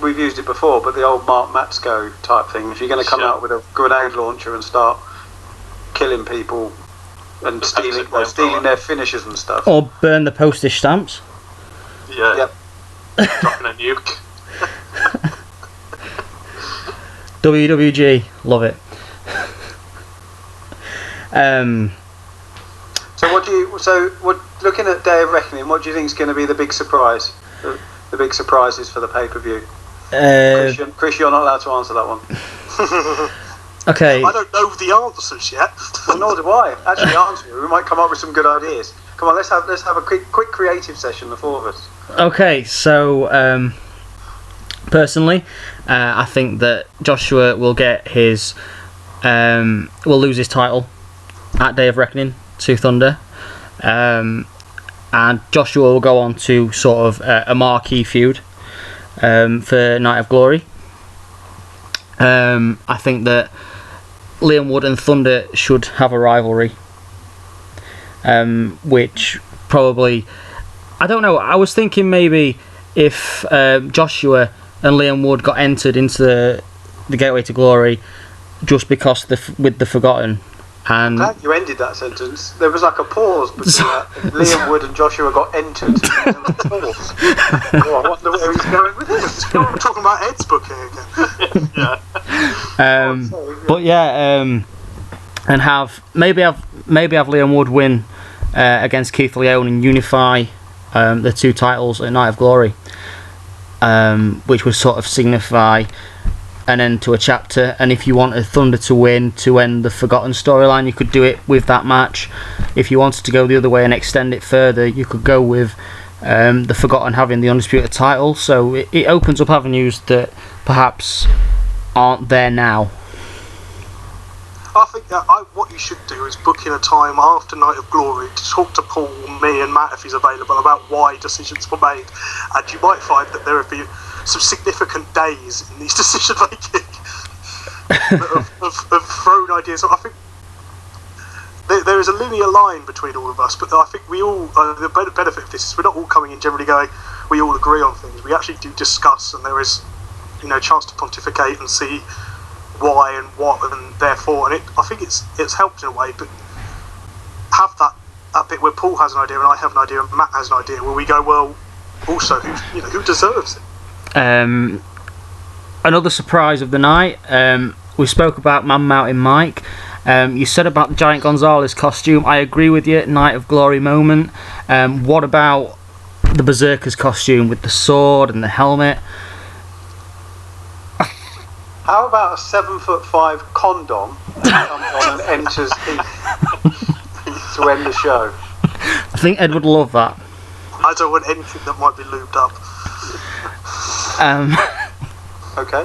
Speaker 3: we've used it before, but the old Mark Matsko type thing. If you're going to come out with a grenade launcher and start killing people and stealing their finishes and stuff,
Speaker 1: or burn the postage stamps.
Speaker 4: Yeah.
Speaker 3: Yep.
Speaker 4: Dropping a nuke.
Speaker 1: WWG, love it.
Speaker 3: So looking at Day of Reckoning, what do you think is going to be the big surprise? The big surprises for the pay-per-view? Chris, you're not allowed to answer that one.
Speaker 1: Okay.
Speaker 2: I don't know the answers yet.
Speaker 3: Well, nor do I. Actually, answer it. We might come up with some good ideas. Come on, let's have a quick creative session, the four of us.
Speaker 1: Okay, so personally, I think that Joshua will get will lose his title at Day of Reckoning to Thunder. And Joshua will go on to sort of a marquee feud for Night of Glory. I think that Liam Wood and Thunder should have a rivalry, which probably, I don't know, I was thinking maybe if Joshua and Liam Wood got entered into the Gateway to Glory just because with the Forgotten, And
Speaker 3: glad you ended that sentence. There was like a pause between Liam Wood and Joshua got entered. There was a pause. Oh, I wonder where he's going with this.
Speaker 2: We're talking about Ed's book here again.
Speaker 4: Yeah.
Speaker 1: but yeah, and have Liam Wood win against Keith Leone and unify the two titles at Night of Glory, which would sort of signify an end to a chapter. And if you wanted Thunder to win to end the Forgotten storyline, you could do it with that match. If you wanted to go the other way and extend it further, you could go with the Forgotten having the Undisputed title. So it opens up avenues that perhaps aren't there now.
Speaker 2: I think what you should do is book in a time after Night of Glory to talk to Paul, me and Matt if he's available about why decisions were made, and you might find that there have been some significant days in these decision making of thrown ideas. I think there is a linear line between all of us, but I think we all the benefit of this is we're not all coming in generally going we all agree on things. We actually do discuss, and there is a chance to pontificate and see why and what and therefore, and I think it's helped in a way. But have that bit where Paul has an idea and I have an idea and Matt has an idea, where we go, well, also who deserves it.
Speaker 1: Another surprise of the night. We spoke about Man Mountain Mike. You said about the Giant Gonzalez costume. I agree with you. Night of Glory moment. What about the Berserker's costume with the sword and the helmet?
Speaker 3: How about a 7'5" condom that comes on and enters Heath to end the show?
Speaker 1: I think Ed would love that.
Speaker 2: I don't want anything that might be lubed up.
Speaker 3: Okay.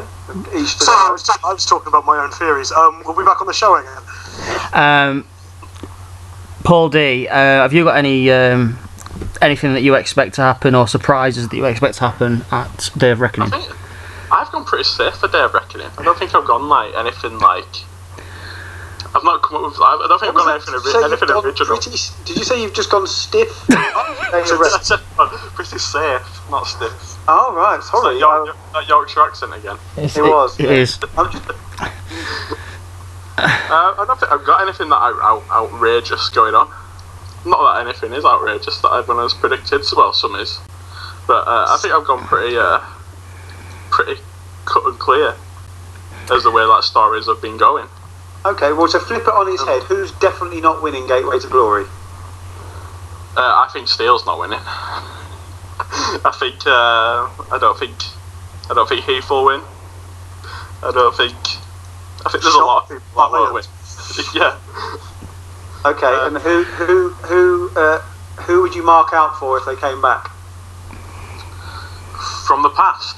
Speaker 2: Sorry, I was talking about my own theories. We'll be back on the show again.
Speaker 1: Paul D, have you got anything that you expect to happen or surprises that you expect to happen at Day of Reckoning?
Speaker 4: I think I've gone pretty safe for Day of Reckoning. I don't think I've gone anything I've not come up with. I don't think I've gone anything original.
Speaker 3: Did you say you've just gone stiff?
Speaker 4: Pretty safe, not stiff.
Speaker 3: Oh right, sorry.
Speaker 4: That Yorkshire accent again.
Speaker 3: It was.
Speaker 1: It is.
Speaker 4: I don't think I've got anything that outrageous going on. Not that anything is outrageous that everyone has predicted. Well, some is, but I think I've gone pretty cut and clear as the way that stories have been going.
Speaker 3: Okay, well, to flip it on his head, who's definitely not winning Gateway to Glory?
Speaker 4: I think Steele's not winning. I don't think Heath will win. I think there's a lot of people that will win. Yeah.
Speaker 3: Okay, and who would you mark out for if they came back?
Speaker 4: From the past.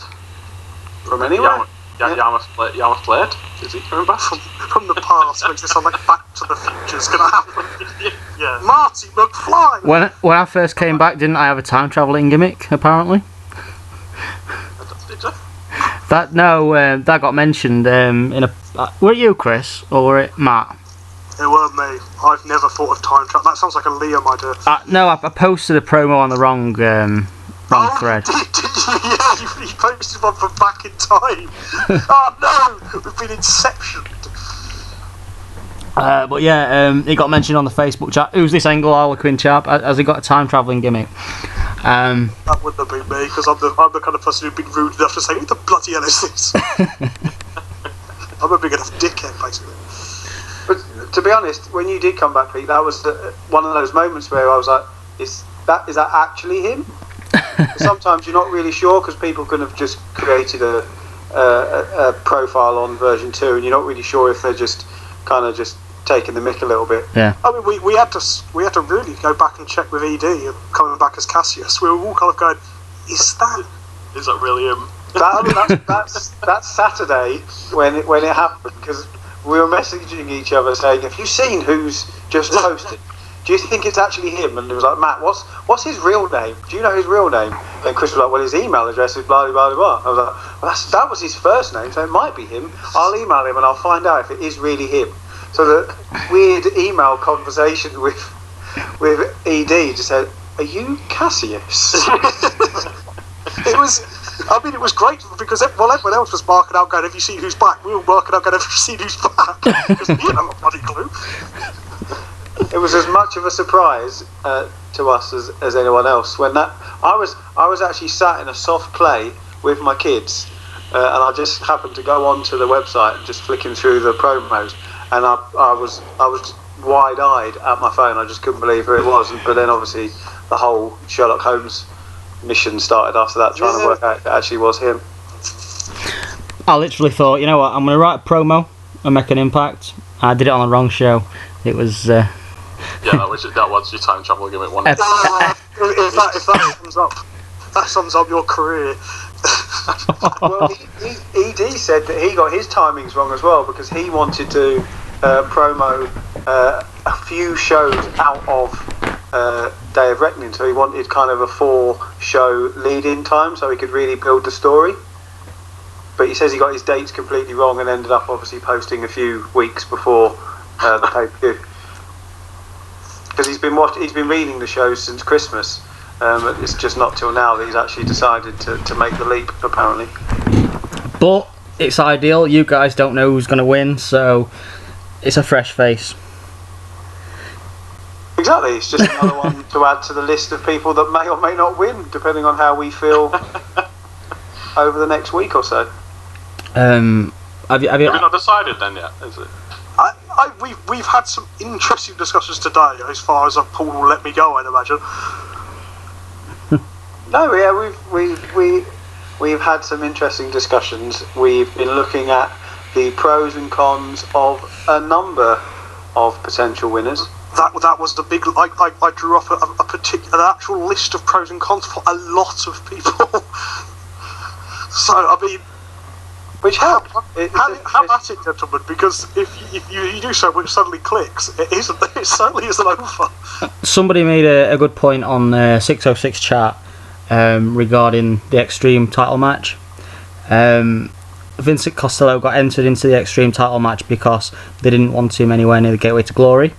Speaker 3: From anywhere?
Speaker 4: Yarmouth Blade. Is he coming back?
Speaker 2: From the past makes it sound like Back to the Future's going to happen.
Speaker 4: Yeah.
Speaker 2: Marty McFly!
Speaker 1: When I first came back, didn't I have a time travelling gimmick, apparently?
Speaker 4: Did you?
Speaker 1: That got mentioned in a... were it you, Chris, or were it Matt?
Speaker 2: It weren't me. I've never thought of time travel. That sounds like a Liam idea.
Speaker 1: No, I posted a promo on the wrong thread.
Speaker 2: Yeah, you posted one for Back in Time. Oh no, we've been inceptioned.
Speaker 1: But yeah, it got mentioned on the Facebook chat. Who's this Angle Harlequin chap? Has he got a time travelling gimmick?
Speaker 2: That wouldn't have been me, because I'm the kind of person who'd been rude enough to say, "Who the bloody hell is this?" I'm a big enough dickhead, basically.
Speaker 3: But to be honest, when you did come back, Pete, that was one of those moments where I was like, is that actually him? Sometimes you're not really sure, because people could have just created a profile on version 2, and you're not really sure if they're just kind of just taking the mick a little bit.
Speaker 1: Yeah.
Speaker 2: I mean, we had to really go back and check with ED coming back as Cassius. We were all kind of going, is that really him?
Speaker 3: That's Saturday when it happened, because we were messaging each other saying, have you seen who's just posted? Do you think it's actually him? And it was like, Matt, what's his real name? Do you know his real name? And Chris was like, well, his email address is blah, blah, blah, blah. I was like, well, that was his first name, so it might be him. I'll email him and I'll find out if it is really him. So the weird email conversation with ED just said, are you Cassius?
Speaker 2: I mean, it was great because while everyone else was marking out going, have you seen who's back? We were marking out going, have you seen who's back? Because we didn't have a bloody clue.
Speaker 3: It was as much of a surprise to us as anyone else. When I was actually sat in a soft play with my kids, and I just happened to go onto the website and just flicking through the promos, and I was wide-eyed at my phone. I just couldn't believe who it was. But then obviously the whole Sherlock Holmes mission started after that, trying to work out if it actually was him.
Speaker 1: I literally thought, you know what, I'm going to write a promo and make an impact. I did it on the wrong show. It was...
Speaker 4: Yeah, that was your time travel gimmick one.
Speaker 2: If that sums up your career.
Speaker 3: Well, ED said that he got his timings wrong as well, because he wanted to promo a few shows out of Day of Reckoning, so he wanted kind of a 4-show lead-in time so he could really build the story. But he says he got his dates completely wrong and ended up obviously posting a few weeks before the pay-per-view. Because he's been reading the shows since Christmas. It's just not till now that he's actually decided to make the leap, apparently.
Speaker 1: But it's ideal. You guys don't know who's going to win, so it's a fresh face.
Speaker 3: Exactly. It's just another one to add to the list of people that may or may not win, depending on how we feel over the next week or so.
Speaker 1: Have you
Speaker 4: not decided then yet, is it?
Speaker 2: We've had some interesting discussions today, as far as Paul will let me go, I'd imagine.
Speaker 3: No, yeah, we've had some interesting discussions. We've been looking at the pros and cons of a number of potential winners.
Speaker 2: That was the big. I drew up an actual list of pros and cons for a lot of people. So I mean,
Speaker 3: which helped.
Speaker 2: Have at it, gentlemen, because if you do so, which suddenly clicks, it certainly isn't over.
Speaker 1: Somebody made a good point on 606 chat regarding the Extreme title match. Vincent Costello got entered into the Extreme title match because they didn't want him anywhere near the Gateway to Glory.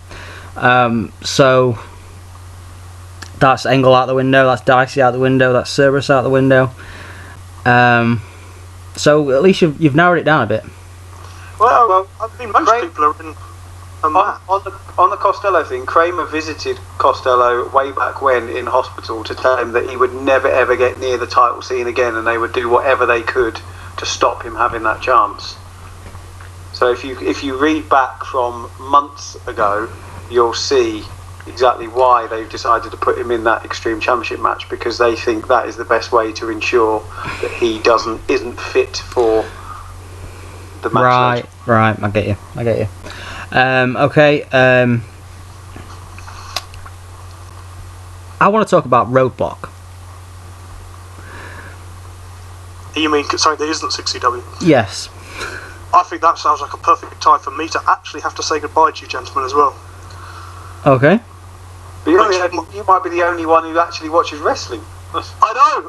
Speaker 1: So that's Engel out the window, that's Dicey out the window, that's Cerberus out the window. So at least you've narrowed it down a bit.
Speaker 2: Well, I mean, most people are in a match.
Speaker 3: On the Costello thing, Kramer visited Costello way back when in hospital to tell him that he would never ever get near the title scene again, and they would do whatever they could to stop him having that chance. So if you read back from months ago, you'll see exactly why they've decided to put him in that Extreme Championship match, because they think that is the best way to ensure that he isn't fit for the match.
Speaker 1: Right, I get you. Okay, I want to talk about Roadblock.
Speaker 2: You mean something that isn't 6CW?
Speaker 1: Yes.
Speaker 2: I think that sounds like a perfect time for me to actually have to say goodbye to you gentlemen as well.
Speaker 1: Okay.
Speaker 3: But you might be the only one who actually watches wrestling.
Speaker 2: I know.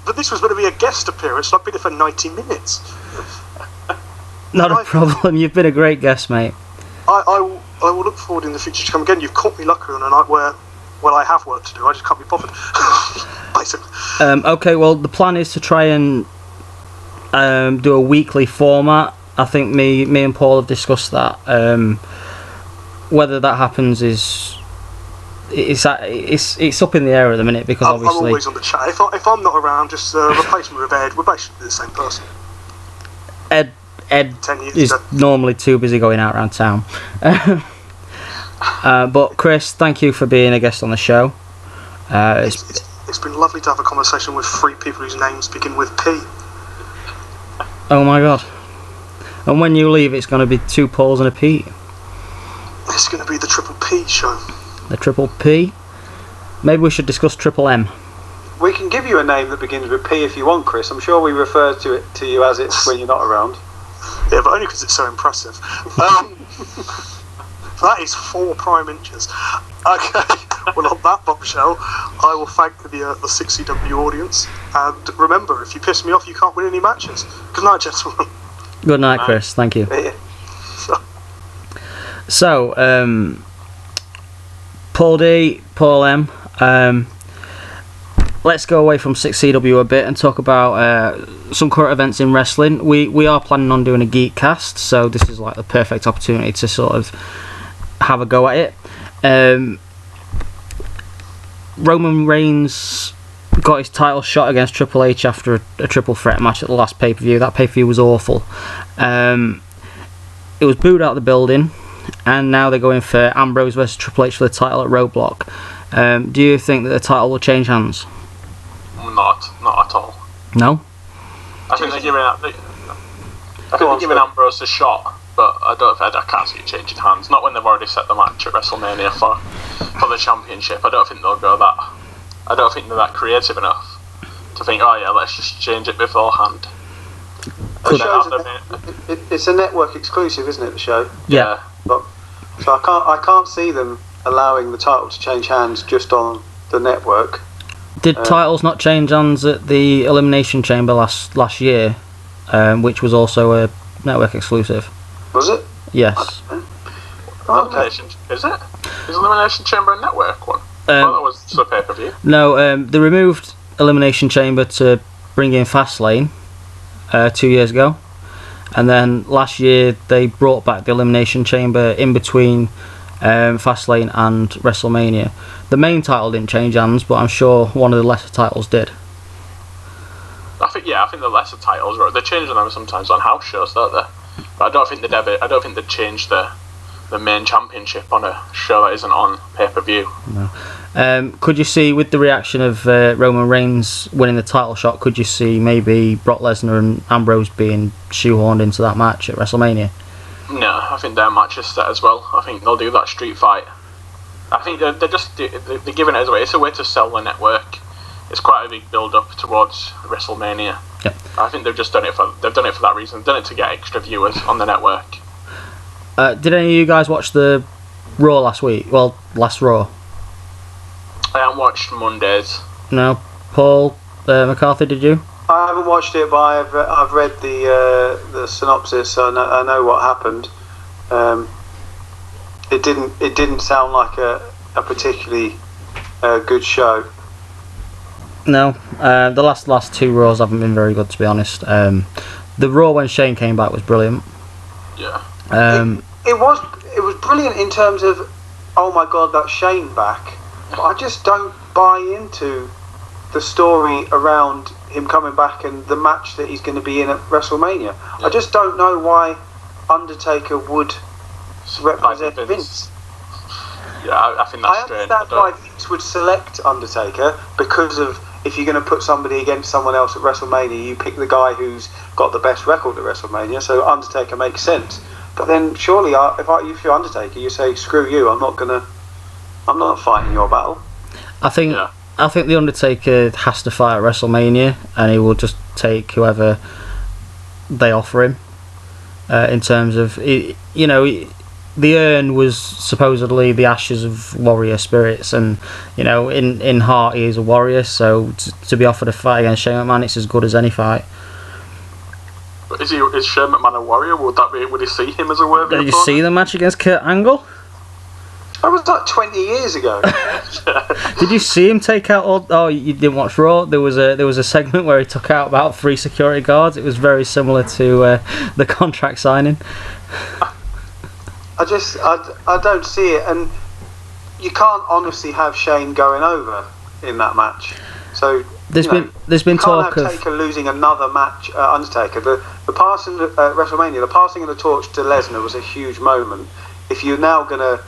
Speaker 2: But this was going to be a guest appearance, and I've been here for 90 minutes.
Speaker 1: Not a problem. You've been a great guest, mate.
Speaker 2: I will look forward in the future to come again. You've caught me lucky on a night where, well, I have work to do. I just can't be bothered. Basically.
Speaker 1: Okay. Well, the plan is to try and do a weekly format. I think me and Paul have discussed that. Whether that happens it's up in the air at the minute, because obviously
Speaker 2: I'm always on the chat. If I'm not around, just replace me with Ed. We're basically the same person.
Speaker 1: Ed
Speaker 2: 10 years
Speaker 1: is
Speaker 2: ago.
Speaker 1: normally too busy going out around town. But Chris, thank you for being a guest on the show.
Speaker 2: It's been lovely to have a conversation with 3 people whose names begin with P.
Speaker 1: Oh my god. And when you leave, it's going to be 2 Pauls and a Pete.
Speaker 2: It's going to be the Triple P show.
Speaker 1: The Triple P? Maybe we should discuss Triple M.
Speaker 3: We can give you a name that begins with P if you want, Chris. I'm sure we refer to you as it when you're not around.
Speaker 2: Yeah, but only because it's so impressive. That is 4 prime inches. Okay, well, on that bombshell, I will thank the 6CW audience. And remember, if you piss me off, you can't win any matches. Good night, gentlemen.
Speaker 1: Good night, Chris. Thank you.
Speaker 3: Yeah.
Speaker 1: So, Paul D, Paul M, let's go away from 6CW a bit and talk about some current events in wrestling. We are planning on doing a geek cast, so this is like the perfect opportunity to sort of have a go at it. Roman Reigns got his title shot against Triple H after a triple threat match at the last pay-per-view. That pay-per-view was awful. It was booed out of the building, and now they're going for Ambrose versus Triple H for the title at Roadblock. Do you think that the title will change hands?
Speaker 4: Not at all.
Speaker 1: No?
Speaker 4: I think they're giving Ambrose a shot, but I can't see it changing hands. Not when they've already set the match at WrestleMania for the championship. I don't think they'll go that. I don't think they're that creative enough to think, oh yeah, let's just change it beforehand.
Speaker 3: It's a network exclusive, isn't it? The show.
Speaker 1: Yeah.
Speaker 3: So I can't see them allowing the title to change hands just on the network.
Speaker 1: Did titles not change hands at the Elimination Chamber last year, which was also a network exclusive?
Speaker 3: Was it?
Speaker 1: Yes.
Speaker 4: Elimination, is it? Is Elimination Chamber a network one? That was just a pay-per-view.
Speaker 1: No, they removed Elimination Chamber to bring in Fastlane 2 years ago, and then last year they brought back the Elimination Chamber in between Fastlane and WrestleMania. The main title didn't change hands, but I'm sure one of the lesser titles did.
Speaker 4: I think the lesser titles, they're changing them sometimes on house shows, don't they? But I don't think they'd change the main championship on a show that isn't on pay-per-view.
Speaker 1: No. Could you see, with the reaction of Roman Reigns winning the title shot, could you see maybe Brock Lesnar and Ambrose being shoehorned into that match at WrestleMania?
Speaker 4: No, I think their match is set as well. I think they'll do that street fight. I think they're giving it away. It's a way to sell the network. It's quite a big build-up towards WrestleMania.
Speaker 1: Yep.
Speaker 4: I think they've done it for that reason. They've done it to get extra viewers on the network.
Speaker 1: Did any of you guys watch the Raw last week? Well, last Raw.
Speaker 4: I haven't watched Mondays.
Speaker 1: No. Paul McCarthy, did you?
Speaker 3: I haven't watched it, but I've read the synopsis, so I know what happened. It didn't sound like a particularly good show.
Speaker 1: No. The last two Raws haven't been very good, to be honest. The Raw when Shane came back was brilliant.
Speaker 4: Yeah.
Speaker 3: It was brilliant in terms of, oh my god, that's Shane back. But I just don't buy into the story around him coming back and the match that he's going to be in at WrestleMania. Yeah. I just don't know why Undertaker would represent Vince.
Speaker 4: Yeah, I think that's strange.
Speaker 3: I understand why Vince would select Undertaker, because of, if you're going to put somebody against someone else at WrestleMania, you pick the guy who's got the best record at WrestleMania, so Undertaker makes sense. But then surely, if you're Undertaker, you say, screw you, I'm not fighting your battle.
Speaker 1: I think the Undertaker has to fight at WrestleMania, and he will just take whoever they offer him. In terms of, the urn was supposedly the ashes of warrior spirits, and in heart he is a warrior. So to be offered a fight against Shane McMahon, it's as good as any fight.
Speaker 4: But is Shane McMahon a warrior? Would he see him as a worthy opponent?
Speaker 1: Did you see the match against Kurt Angle?
Speaker 3: That was like 20 years ago.
Speaker 1: Did you see him take out all... Oh, you didn't watch Raw? There was a segment where he took out about 3 security guards. It was very similar to the contract signing.
Speaker 3: I don't see it, and you can't honestly have Shane going over in that match. So there's been talk of Taker losing another match. Undertaker, the passing at WrestleMania, the passing of the torch to Lesnar was a huge moment. If you're now gonna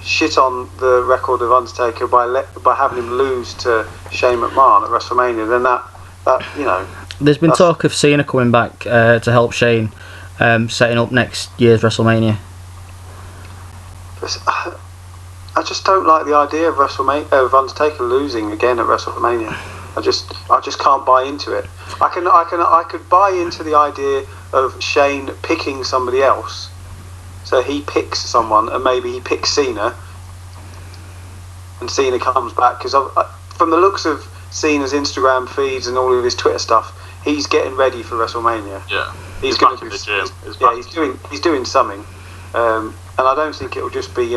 Speaker 3: shit on the record of Undertaker by having him lose to Shane McMahon at WrestleMania, then that
Speaker 1: there's been talk of Cena coming back to help Shane, setting up next year's WrestleMania.
Speaker 3: I just don't like the idea of Undertaker losing again at WrestleMania. I just can't buy into it. I could buy into the idea of Shane picking somebody else. So he picks someone, and maybe he picks Cena, and Cena comes back, because from the looks of Cena's Instagram feeds and all of his Twitter stuff, he's getting ready for WrestleMania.
Speaker 4: Yeah,
Speaker 3: he's
Speaker 4: back in the gym.
Speaker 3: He's doing something, and I don't think it will just be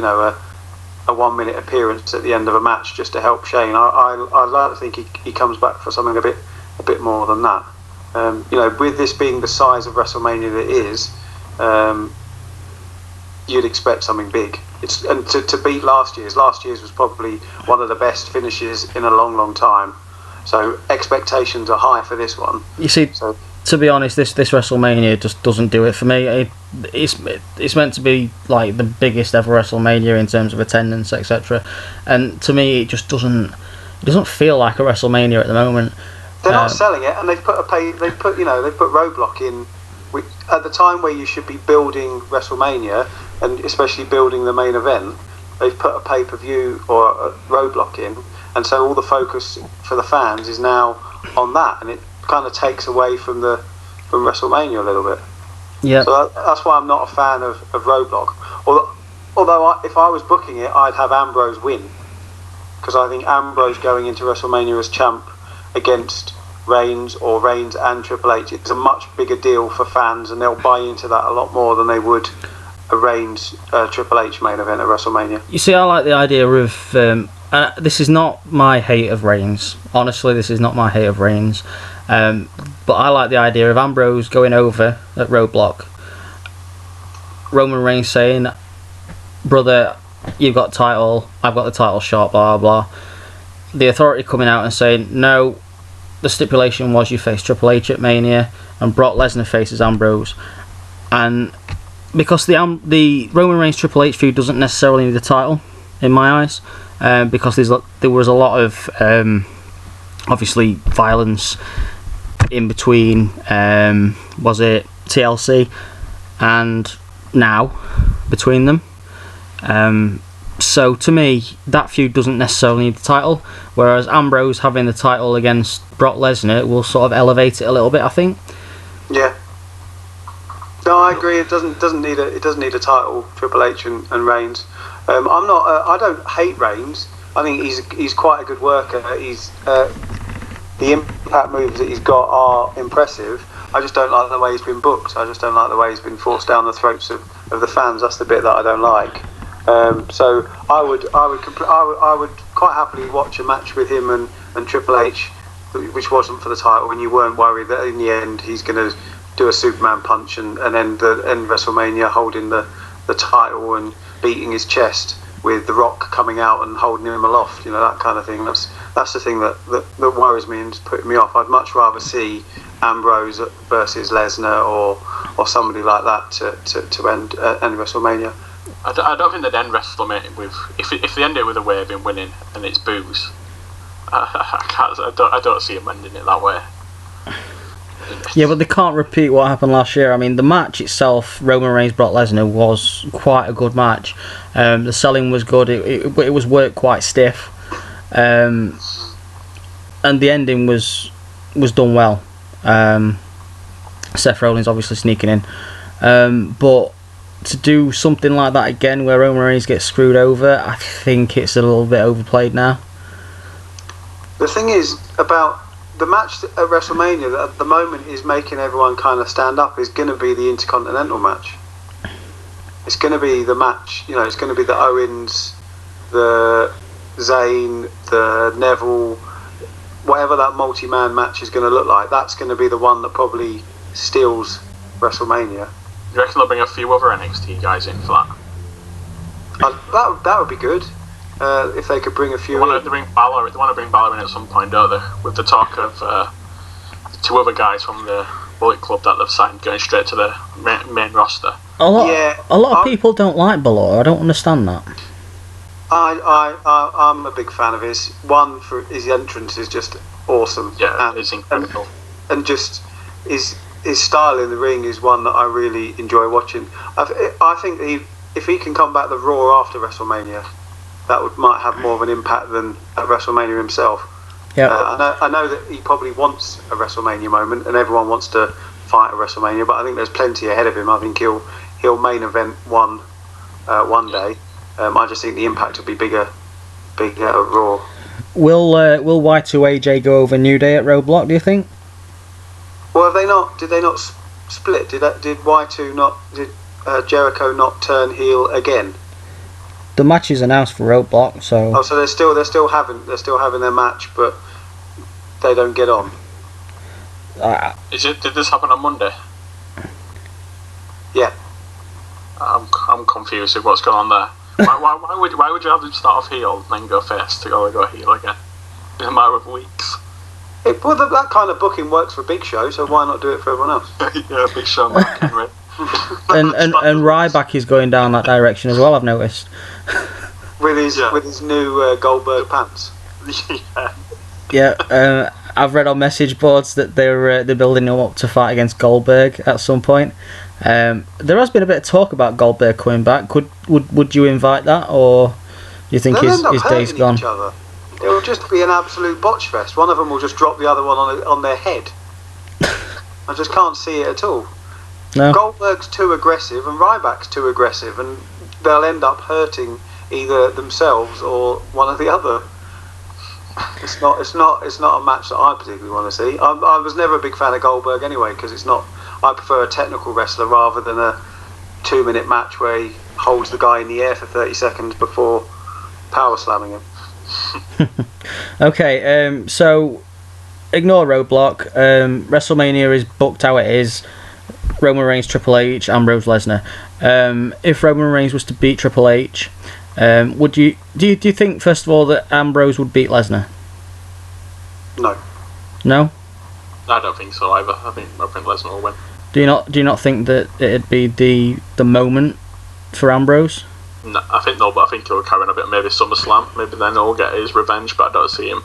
Speaker 3: a 1 minute appearance at the end of a match just to help Shane. I like to think he comes back for something a bit more than that. With this being the size of WrestleMania that it is, you'd expect something big. And to beat last year's was probably one of the best finishes in a long time. So expectations are high for this one.
Speaker 1: You see, to be honest, this WrestleMania just doesn't do it for me. It's meant to be like the biggest ever WrestleMania in terms of attendance, etc. And to me, it just doesn't feel like a WrestleMania at the moment.
Speaker 3: They're not selling it, and they've put Roadblock in at the time where you should be building WrestleMania, and especially building the main event. They've put a pay-per-view or a Roadblock in, and so all the focus for the fans is now on that, and it kind of takes away from WrestleMania a little bit.
Speaker 1: Yeah.
Speaker 3: So that's why I'm not a fan of Roadblock. Although if I was booking it, I'd have Ambrose win, because I think Ambrose going into WrestleMania as champ against Reigns and Triple H is a much bigger deal for fans, and they'll buy into that a lot more than they would a Reigns Triple H main event at WrestleMania.
Speaker 1: You see, I like the idea of this is not my hate of Reigns. Honestly, this is not my hate of Reigns. But I like the idea of Ambrose going over at Roadblock, Roman Reigns saying, "Brother, you've got title, I've got the title shot, blah blah." The Authority coming out and saying, "No, the stipulation was you face Triple H at Mania, and Brock Lesnar faces Ambrose." And because the Roman Reigns Triple H feud doesn't necessarily need the title, in my eyes, because there was a lot of obviously violence in between. Was it TLC and now between them? So to me, that feud doesn't necessarily need the title, whereas Ambrose having the title against Brock Lesnar will sort of elevate it a little bit, I think.
Speaker 3: Yeah. No, I agree. It doesn't need a title. Triple H and Reigns. I don't hate Reigns. I think he's quite a good worker. He's the impact moves that he's got are impressive. I just don't like the way he's been booked. I just don't like the way he's been forced down the throats of the fans. That's the bit that I don't like. So I would quite happily watch a match with him and Triple H, which wasn't for the title, and you weren't worried that in the end he's going to do a Superman punch and end WrestleMania holding the title and beating his chest with The Rock coming out and holding him aloft, that kind of thing. That's the thing that worries me and is putting me off. I'd much rather see Ambrose versus Lesnar or somebody like that to end WrestleMania.
Speaker 4: I don't think they'd end WrestleMania with if they end it with a waving winning and it's booze. I don't see them ending it that way.
Speaker 1: Yeah, but they can't repeat what happened last year. I mean, the match itself, Roman Reigns Brock Lesnar, was quite a good match. The selling was good. It was worked quite stiff, and the ending was done well. Seth Rollins obviously sneaking in, but to do something like that again, where Roman Reigns gets screwed over, I think it's a little bit overplayed now.
Speaker 3: The thing is about the match at WrestleMania that at the moment is making everyone kind of stand up is going to be the Intercontinental match. It's going to be the match, it's going to be the Owens, the Zayn, the Neville, whatever that multi-man match is going to look like. That's going to be the one that probably steals WrestleMania.
Speaker 4: You reckon they'll bring a few other NXT guys in for that?
Speaker 3: That would be good. If they could bring a few.
Speaker 4: They want to bring Balor in at some point, don't they? With the talk of two other guys from the Bullet Club that they've signed going straight to the main roster.
Speaker 1: A lot of people don't like Balor. I don't understand that.
Speaker 3: I'm a big fan of his. One, for his entrance is just awesome.
Speaker 4: Yeah, it's incredible.
Speaker 3: And just his style in the ring is one that I really enjoy watching. I think if he can come back the Raw after WrestleMania, that might have more of an impact than at WrestleMania himself.
Speaker 1: Yeah.
Speaker 3: I know that he probably wants a WrestleMania moment, and everyone wants to fight at WrestleMania. But I think there's plenty ahead of him. I think he'll main event one day. I just think the impact will be bigger at Raw. Will
Speaker 1: Y2AJ go over New Day at Roadblock? Do you think?
Speaker 3: Well, did they not split? Did Y2 not? Did Jericho not turn heel again?
Speaker 1: The match is announced for Roadblock, so.
Speaker 3: Oh, so they're still having their match, but they don't get on.
Speaker 4: Did this happen on Monday?
Speaker 3: Yeah.
Speaker 4: I'm confused with what's going on there. Why would you have them start off heel and then go face to go heel again in a matter of weeks?
Speaker 3: That kind of booking works for Big Show, so why not do it for everyone else?
Speaker 4: Yeah, Big Show, Mark Henry.
Speaker 1: and Ryback is going down that direction as well, I've noticed.
Speaker 3: With his new Goldberg pants.
Speaker 1: Yeah, I've read on message boards that they're building him up to fight against Goldberg at some point. There has been a bit of talk about Goldberg coming back. Would you invite that, or do you think his day's gone?
Speaker 3: Each other. It will just be an absolute botch fest. One of them will just drop the other one on their head. I just can't see it at all.
Speaker 1: No.
Speaker 3: Goldberg's too aggressive and Ryback's too aggressive, and they'll end up hurting either themselves or one or the other. It's not a match that I particularly want to see. I was never a big fan of Goldberg anyway, because I prefer a technical wrestler rather than a 2-minute match where he holds the guy in the air for 30 seconds before power slamming him.
Speaker 1: Okay, so ignore Roadblock. WrestleMania is booked how it is. Roman Reigns, Triple H, Ambrose, Lesnar. If Roman Reigns was to beat Triple H, do you think first of all that Ambrose would beat Lesnar?
Speaker 3: No.
Speaker 1: No?
Speaker 4: I don't think so either. I think Lesnar will win.
Speaker 1: Do you not think that it'd be the moment for Ambrose?
Speaker 4: No, I think no, but I think he'll carry on a bit. Maybe SummerSlam. Maybe then he'll get his revenge. But I don't see him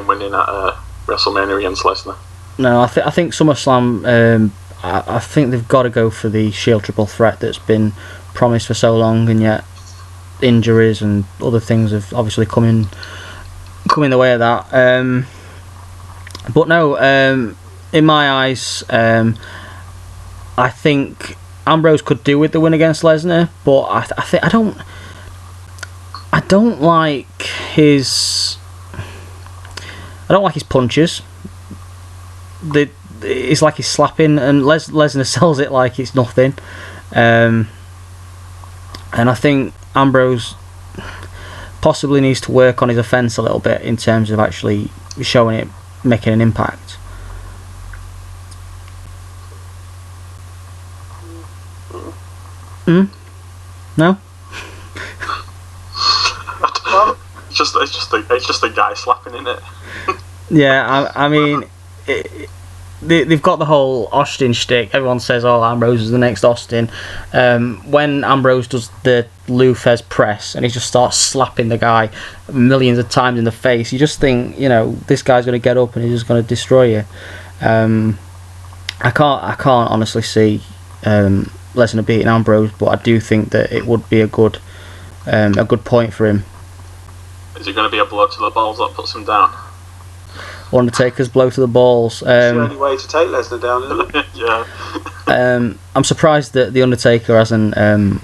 Speaker 4: winning at WrestleMania against Lesnar.
Speaker 1: No, I think SummerSlam. I think they've got to go for the Shield triple threat that's been promised for so long, and yet injuries and other things have obviously come in the way of that. But no, in my eyes, I think Ambrose could do with the win against Lesnar, but I don't like his punches. It's like he's slapping, and Lesnar sells it like it's nothing. And I think Ambrose possibly needs to work on his offence a little bit in terms of actually showing it, making an impact. No?
Speaker 4: It's just a guy slapping in it.
Speaker 1: Yeah, I mean, they've got the whole Austin shtick. Everyone says, "Oh, Ambrose is the next Austin." When Ambrose does the Lou Thesz press and he just starts slapping the guy millions of times in the face, you just think, this guy's going to get up and he's just going to destroy you. I can't honestly see Lesnar beating Ambrose, but I do think that it would be a good point for him.
Speaker 4: Is it going to be a blow to the balls that puts him down?
Speaker 1: Undertaker's blow to the balls.
Speaker 3: It's the only way to take Lesnar down, isn't it?
Speaker 4: Yeah.
Speaker 1: I'm surprised that the Undertaker hasn't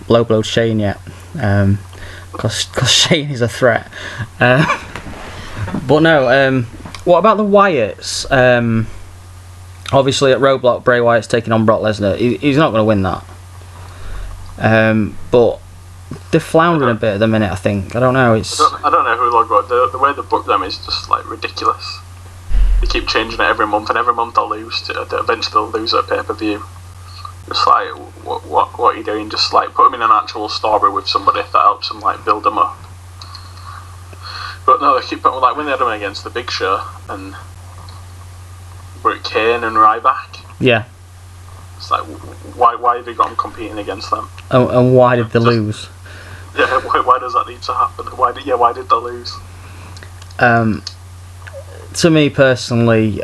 Speaker 1: low blowed Shane yet, because Shane is a threat. But no. What about the Wyatts? Obviously at Roadblock, Bray Wyatt's taking on Brock Lesnar. He's not going to win that. But they're floundering a bit at the minute, I think. I don't know.
Speaker 4: I don't know who they'll go. The way they book them is just like ridiculous. They keep changing it every month, and every month they'll lose. Eventually they'll lose at pay-per-view. Just like, what are you doing? Just like put them in an actual story with somebody that helps them like build them up. But no, they keep putting, like when they had them against the Big Show and Kane and Ryback.
Speaker 1: Yeah.
Speaker 4: It's like, why have they got them competing against them?
Speaker 1: And why did they lose?
Speaker 4: Yeah, why does that need to happen? Why did they lose?
Speaker 1: To me personally,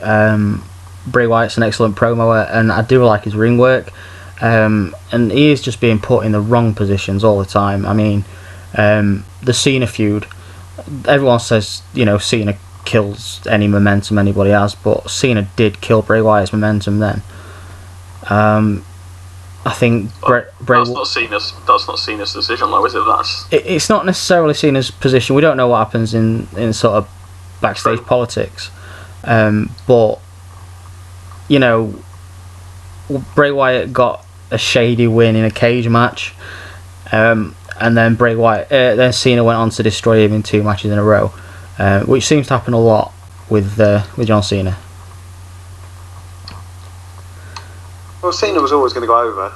Speaker 1: Bray Wyatt's an excellent promoter, and I do like his ring work. And he is just being put in the wrong positions all the time. I mean, the Cena feud, everyone says, Cena kills any momentum anybody has, but Cena did kill Bray Wyatt's momentum then. I think
Speaker 4: that's not Cena's decision, though, is it?
Speaker 1: It's not necessarily Cena's position. We don't know what happens in sort of backstage politics, but Bray Wyatt got a shady win in a cage match, and and then Bray Wyatt, then Cena went on to destroy him in 2 matches in a row, which seems to happen a lot with John Cena.
Speaker 3: Well, Cena was always going to go over.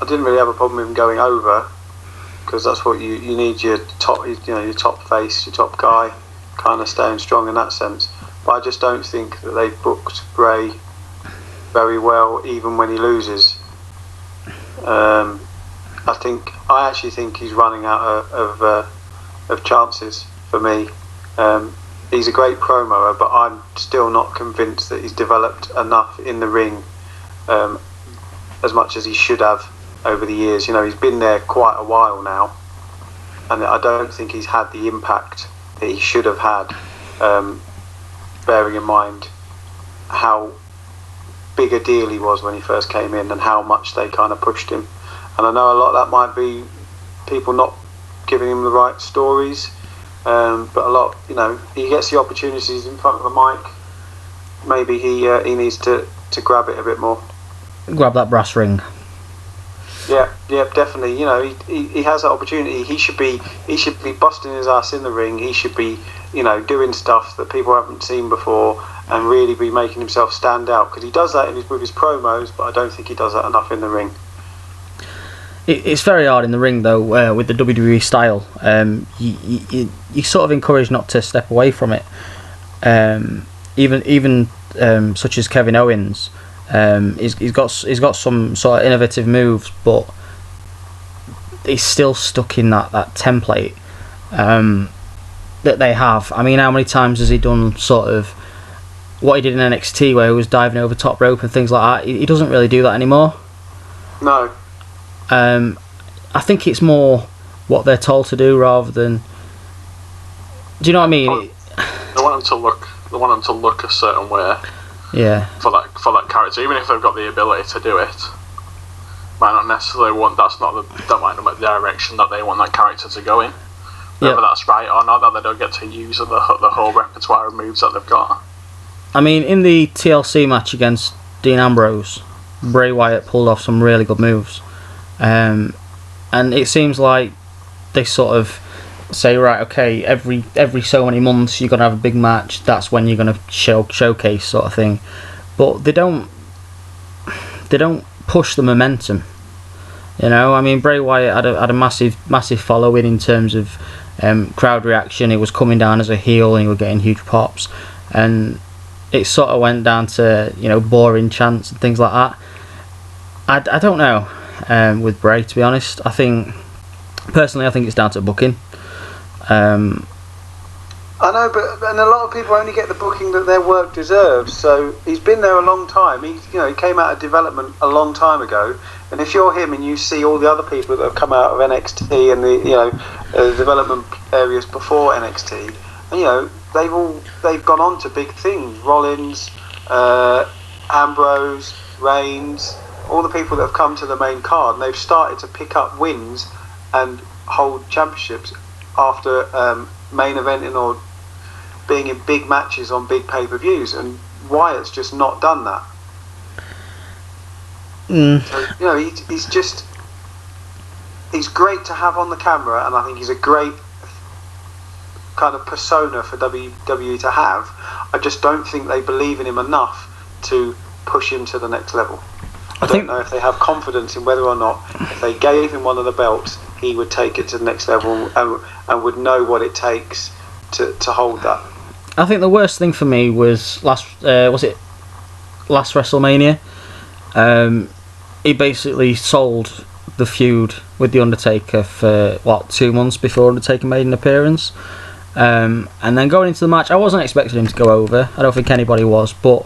Speaker 3: I didn't really have a problem with him going over, because that's what you need, your top, your top face, your top guy, kind of staying strong in that sense. But I just don't think that they've booked Bray very well, even when he loses. I actually think he's running out of chances for me. He's a great promoer, but I'm still not convinced that he's developed enough in the ring as much as he should have over the years. He's been there quite a while now, and I don't think he's had the impact that he should have had, bearing in mind how big a deal he was when he first came in and how much they kind of pushed him. And I know a lot of that might be people not giving him the right stories, but a lot, he gets the opportunities in front of the mic. Maybe he needs to grab it a bit more.
Speaker 1: Grab that brass ring.
Speaker 3: Yeah, definitely. He has that opportunity. He should be busting his ass in the ring. He should be, doing stuff that people haven't seen before, and really be making himself stand out, because he does that with his promos, but I don't think he does that enough in the ring.
Speaker 1: It's very hard in the ring, though, with the WWE style. You sort of encouraged not to step away from it. Even such as Kevin Owens, he's got some sort of innovative moves, but he's still stuck in that template that they have. I mean, how many times has he done sort of what he did in NXT, where he was diving over top rope and things like that? He doesn't really do that anymore.
Speaker 3: No.
Speaker 1: I think it's more what they're told to do rather than. Do you know what I mean?
Speaker 4: They want him to look a certain way.
Speaker 1: Yeah.
Speaker 4: For that character, even if they've got the ability to do it, might not necessarily want. That might not be the direction that they want that character to go in. Whether that's right or not, that they don't get to use the whole repertoire of moves that they've got.
Speaker 1: I mean, in the TLC match against Dean Ambrose, Bray Wyatt pulled off some really good moves, and it seems like they sort of say, right, okay, every so many months you're gonna have a big match. That's when you're gonna showcase, sort of thing. But they don't push the momentum. I mean, Bray Wyatt had a massive following in terms of crowd reaction. He was coming down as a heel and he was getting huge pops, and it sort of went down to boring chants and things like that. I don't know with Bray, to be honest. Personally, I think it's down to booking.
Speaker 3: I know, and a lot of people only get the booking that their work deserves. So he's been there a long time. He came out of development a long time ago. And if you're him and you see all the other people that have come out of NXT and the development areas before NXT, and they've gone on to big things. Rollins, Ambrose, Reigns, all the people that have come to the main card, and they've started to pick up wins and hold championships after main eventing or being in big matches on big pay-per-views, and Wyatt's just not done that. So, he's great to have on the camera, and I think he's a great kind of persona for WWE to have. I just don't think they believe in him enough to push him to the next level. I don't know if they have confidence in whether or not, if they gave him one of the belts, he would take it to the next level and would know what it takes to hold that.
Speaker 1: I think the worst thing for me was last WrestleMania. He basically sold the feud with The Undertaker for 2 months before Undertaker made an appearance, and then going into the match, I wasn't expecting him to go over. I don't think anybody was, but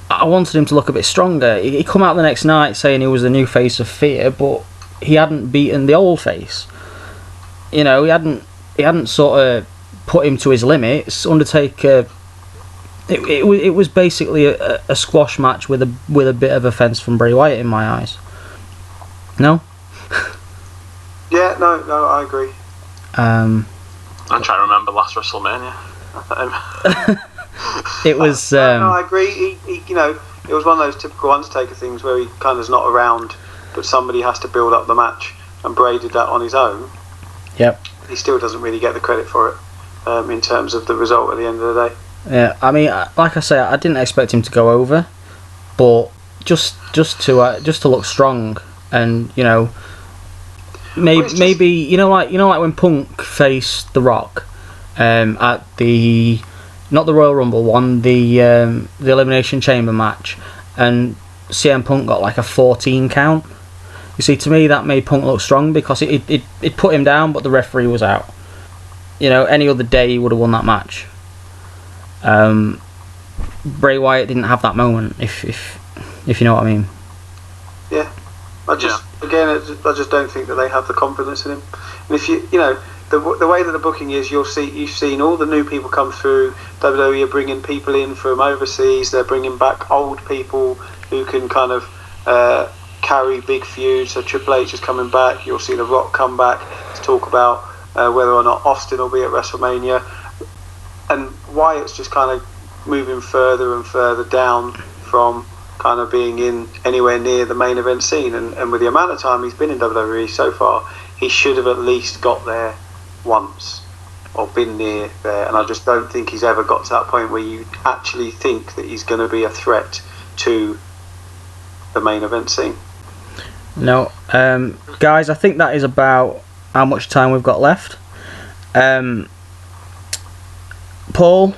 Speaker 1: I wanted him to look a bit stronger. He come out the next night saying he was the new face of Fear, but he hadn't beaten the old face. He hadn't sort of put him to his limits. Undertaker, it was basically a squash match with a bit of offence from Bray Wyatt in my eyes. No?
Speaker 3: Yeah, no, I agree.
Speaker 4: I'm trying to remember last WrestleMania.
Speaker 1: It was.
Speaker 3: No, I agree. He, it was one of those typical Undertaker things where he kind of is not around but somebody has to build up the match, and Bray did that on his own.
Speaker 1: Yep.
Speaker 3: He still doesn't really get the credit for it in terms of the result at the end of the day.
Speaker 1: Yeah, I mean, like I say, I didn't expect him to go over, but just to look strong, and maybe you know like when Punk faced The Rock at the not the Royal Rumble one, the Elimination Chamber match, and CM Punk got like a 14 count. You see, to me that made Punk look strong because it put him down, but the referee was out. Any other day he would have won that match. Bray Wyatt didn't have that moment, if you know what I mean.
Speaker 3: Yeah, I just don't think that they have the confidence in him. And if the way that the booking is, you've seen all the new people come through. WWE are bringing people in from overseas. They're bringing back old people who can kind of carry big feuds. So Triple H is coming back. You'll see The Rock come back to talk about whether or not Austin will be at WrestleMania. And Wyatt's just kind of moving further and further down from kind of being in anywhere near the main event scene. And with the amount of time he's been in WWE so far, he should have at least got there once or been near there. And I just don't think he's ever got to that point where you actually think that he's going to be a threat to the main event scene.
Speaker 1: No, guys, I think that is about how much time we've got left. Paul,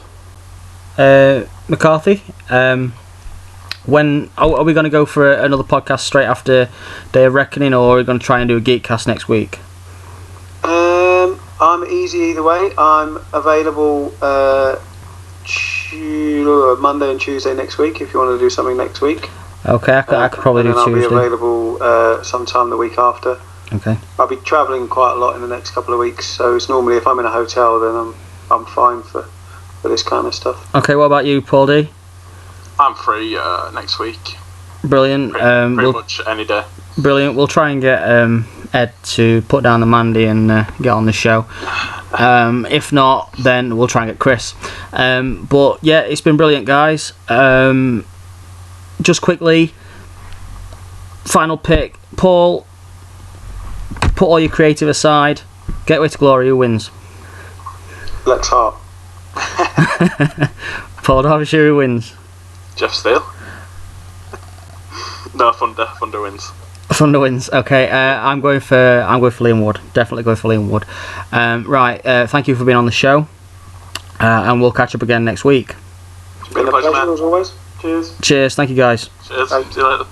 Speaker 1: McCarthy, when are we going to go for another podcast straight after Day of Reckoning, or are we going to try and do a Geekcast next week?
Speaker 3: I'm easy either way. I'm available Monday and Tuesday next week if you want to do something next week.
Speaker 1: Okay, I could probably do Tuesday.
Speaker 3: I'll be available sometime the week after.
Speaker 1: Okay.
Speaker 3: I'll be travelling quite a lot in the next couple of weeks, so it's normally if I'm in a hotel, then I'm fine for this kind of stuff.
Speaker 1: Okay, what about you, Paul D?
Speaker 4: I'm free next week.
Speaker 1: Brilliant.
Speaker 4: Pretty much any day.
Speaker 1: Brilliant. We'll try and get Ed to put down the Mandy and get on the show. If not, then we'll try and get Chris. But yeah, it's been brilliant, guys. Just quickly, final pick. Paul, put all your creative aside. Gateway to Glory, who wins?
Speaker 3: Lex Hart.
Speaker 1: Paul Darbyshire, who wins?
Speaker 4: Jeff Steele. No, Thunder wins.
Speaker 1: Thunder wins. Okay, I'm going for Liam Wood. Definitely going for Liam Wood. Right. Thank you for being on the show, and we'll catch up again next week.
Speaker 3: It's been a pleasure, as always. Cheers.
Speaker 1: Cheers. Thank you, guys.
Speaker 4: Cheers. See you later.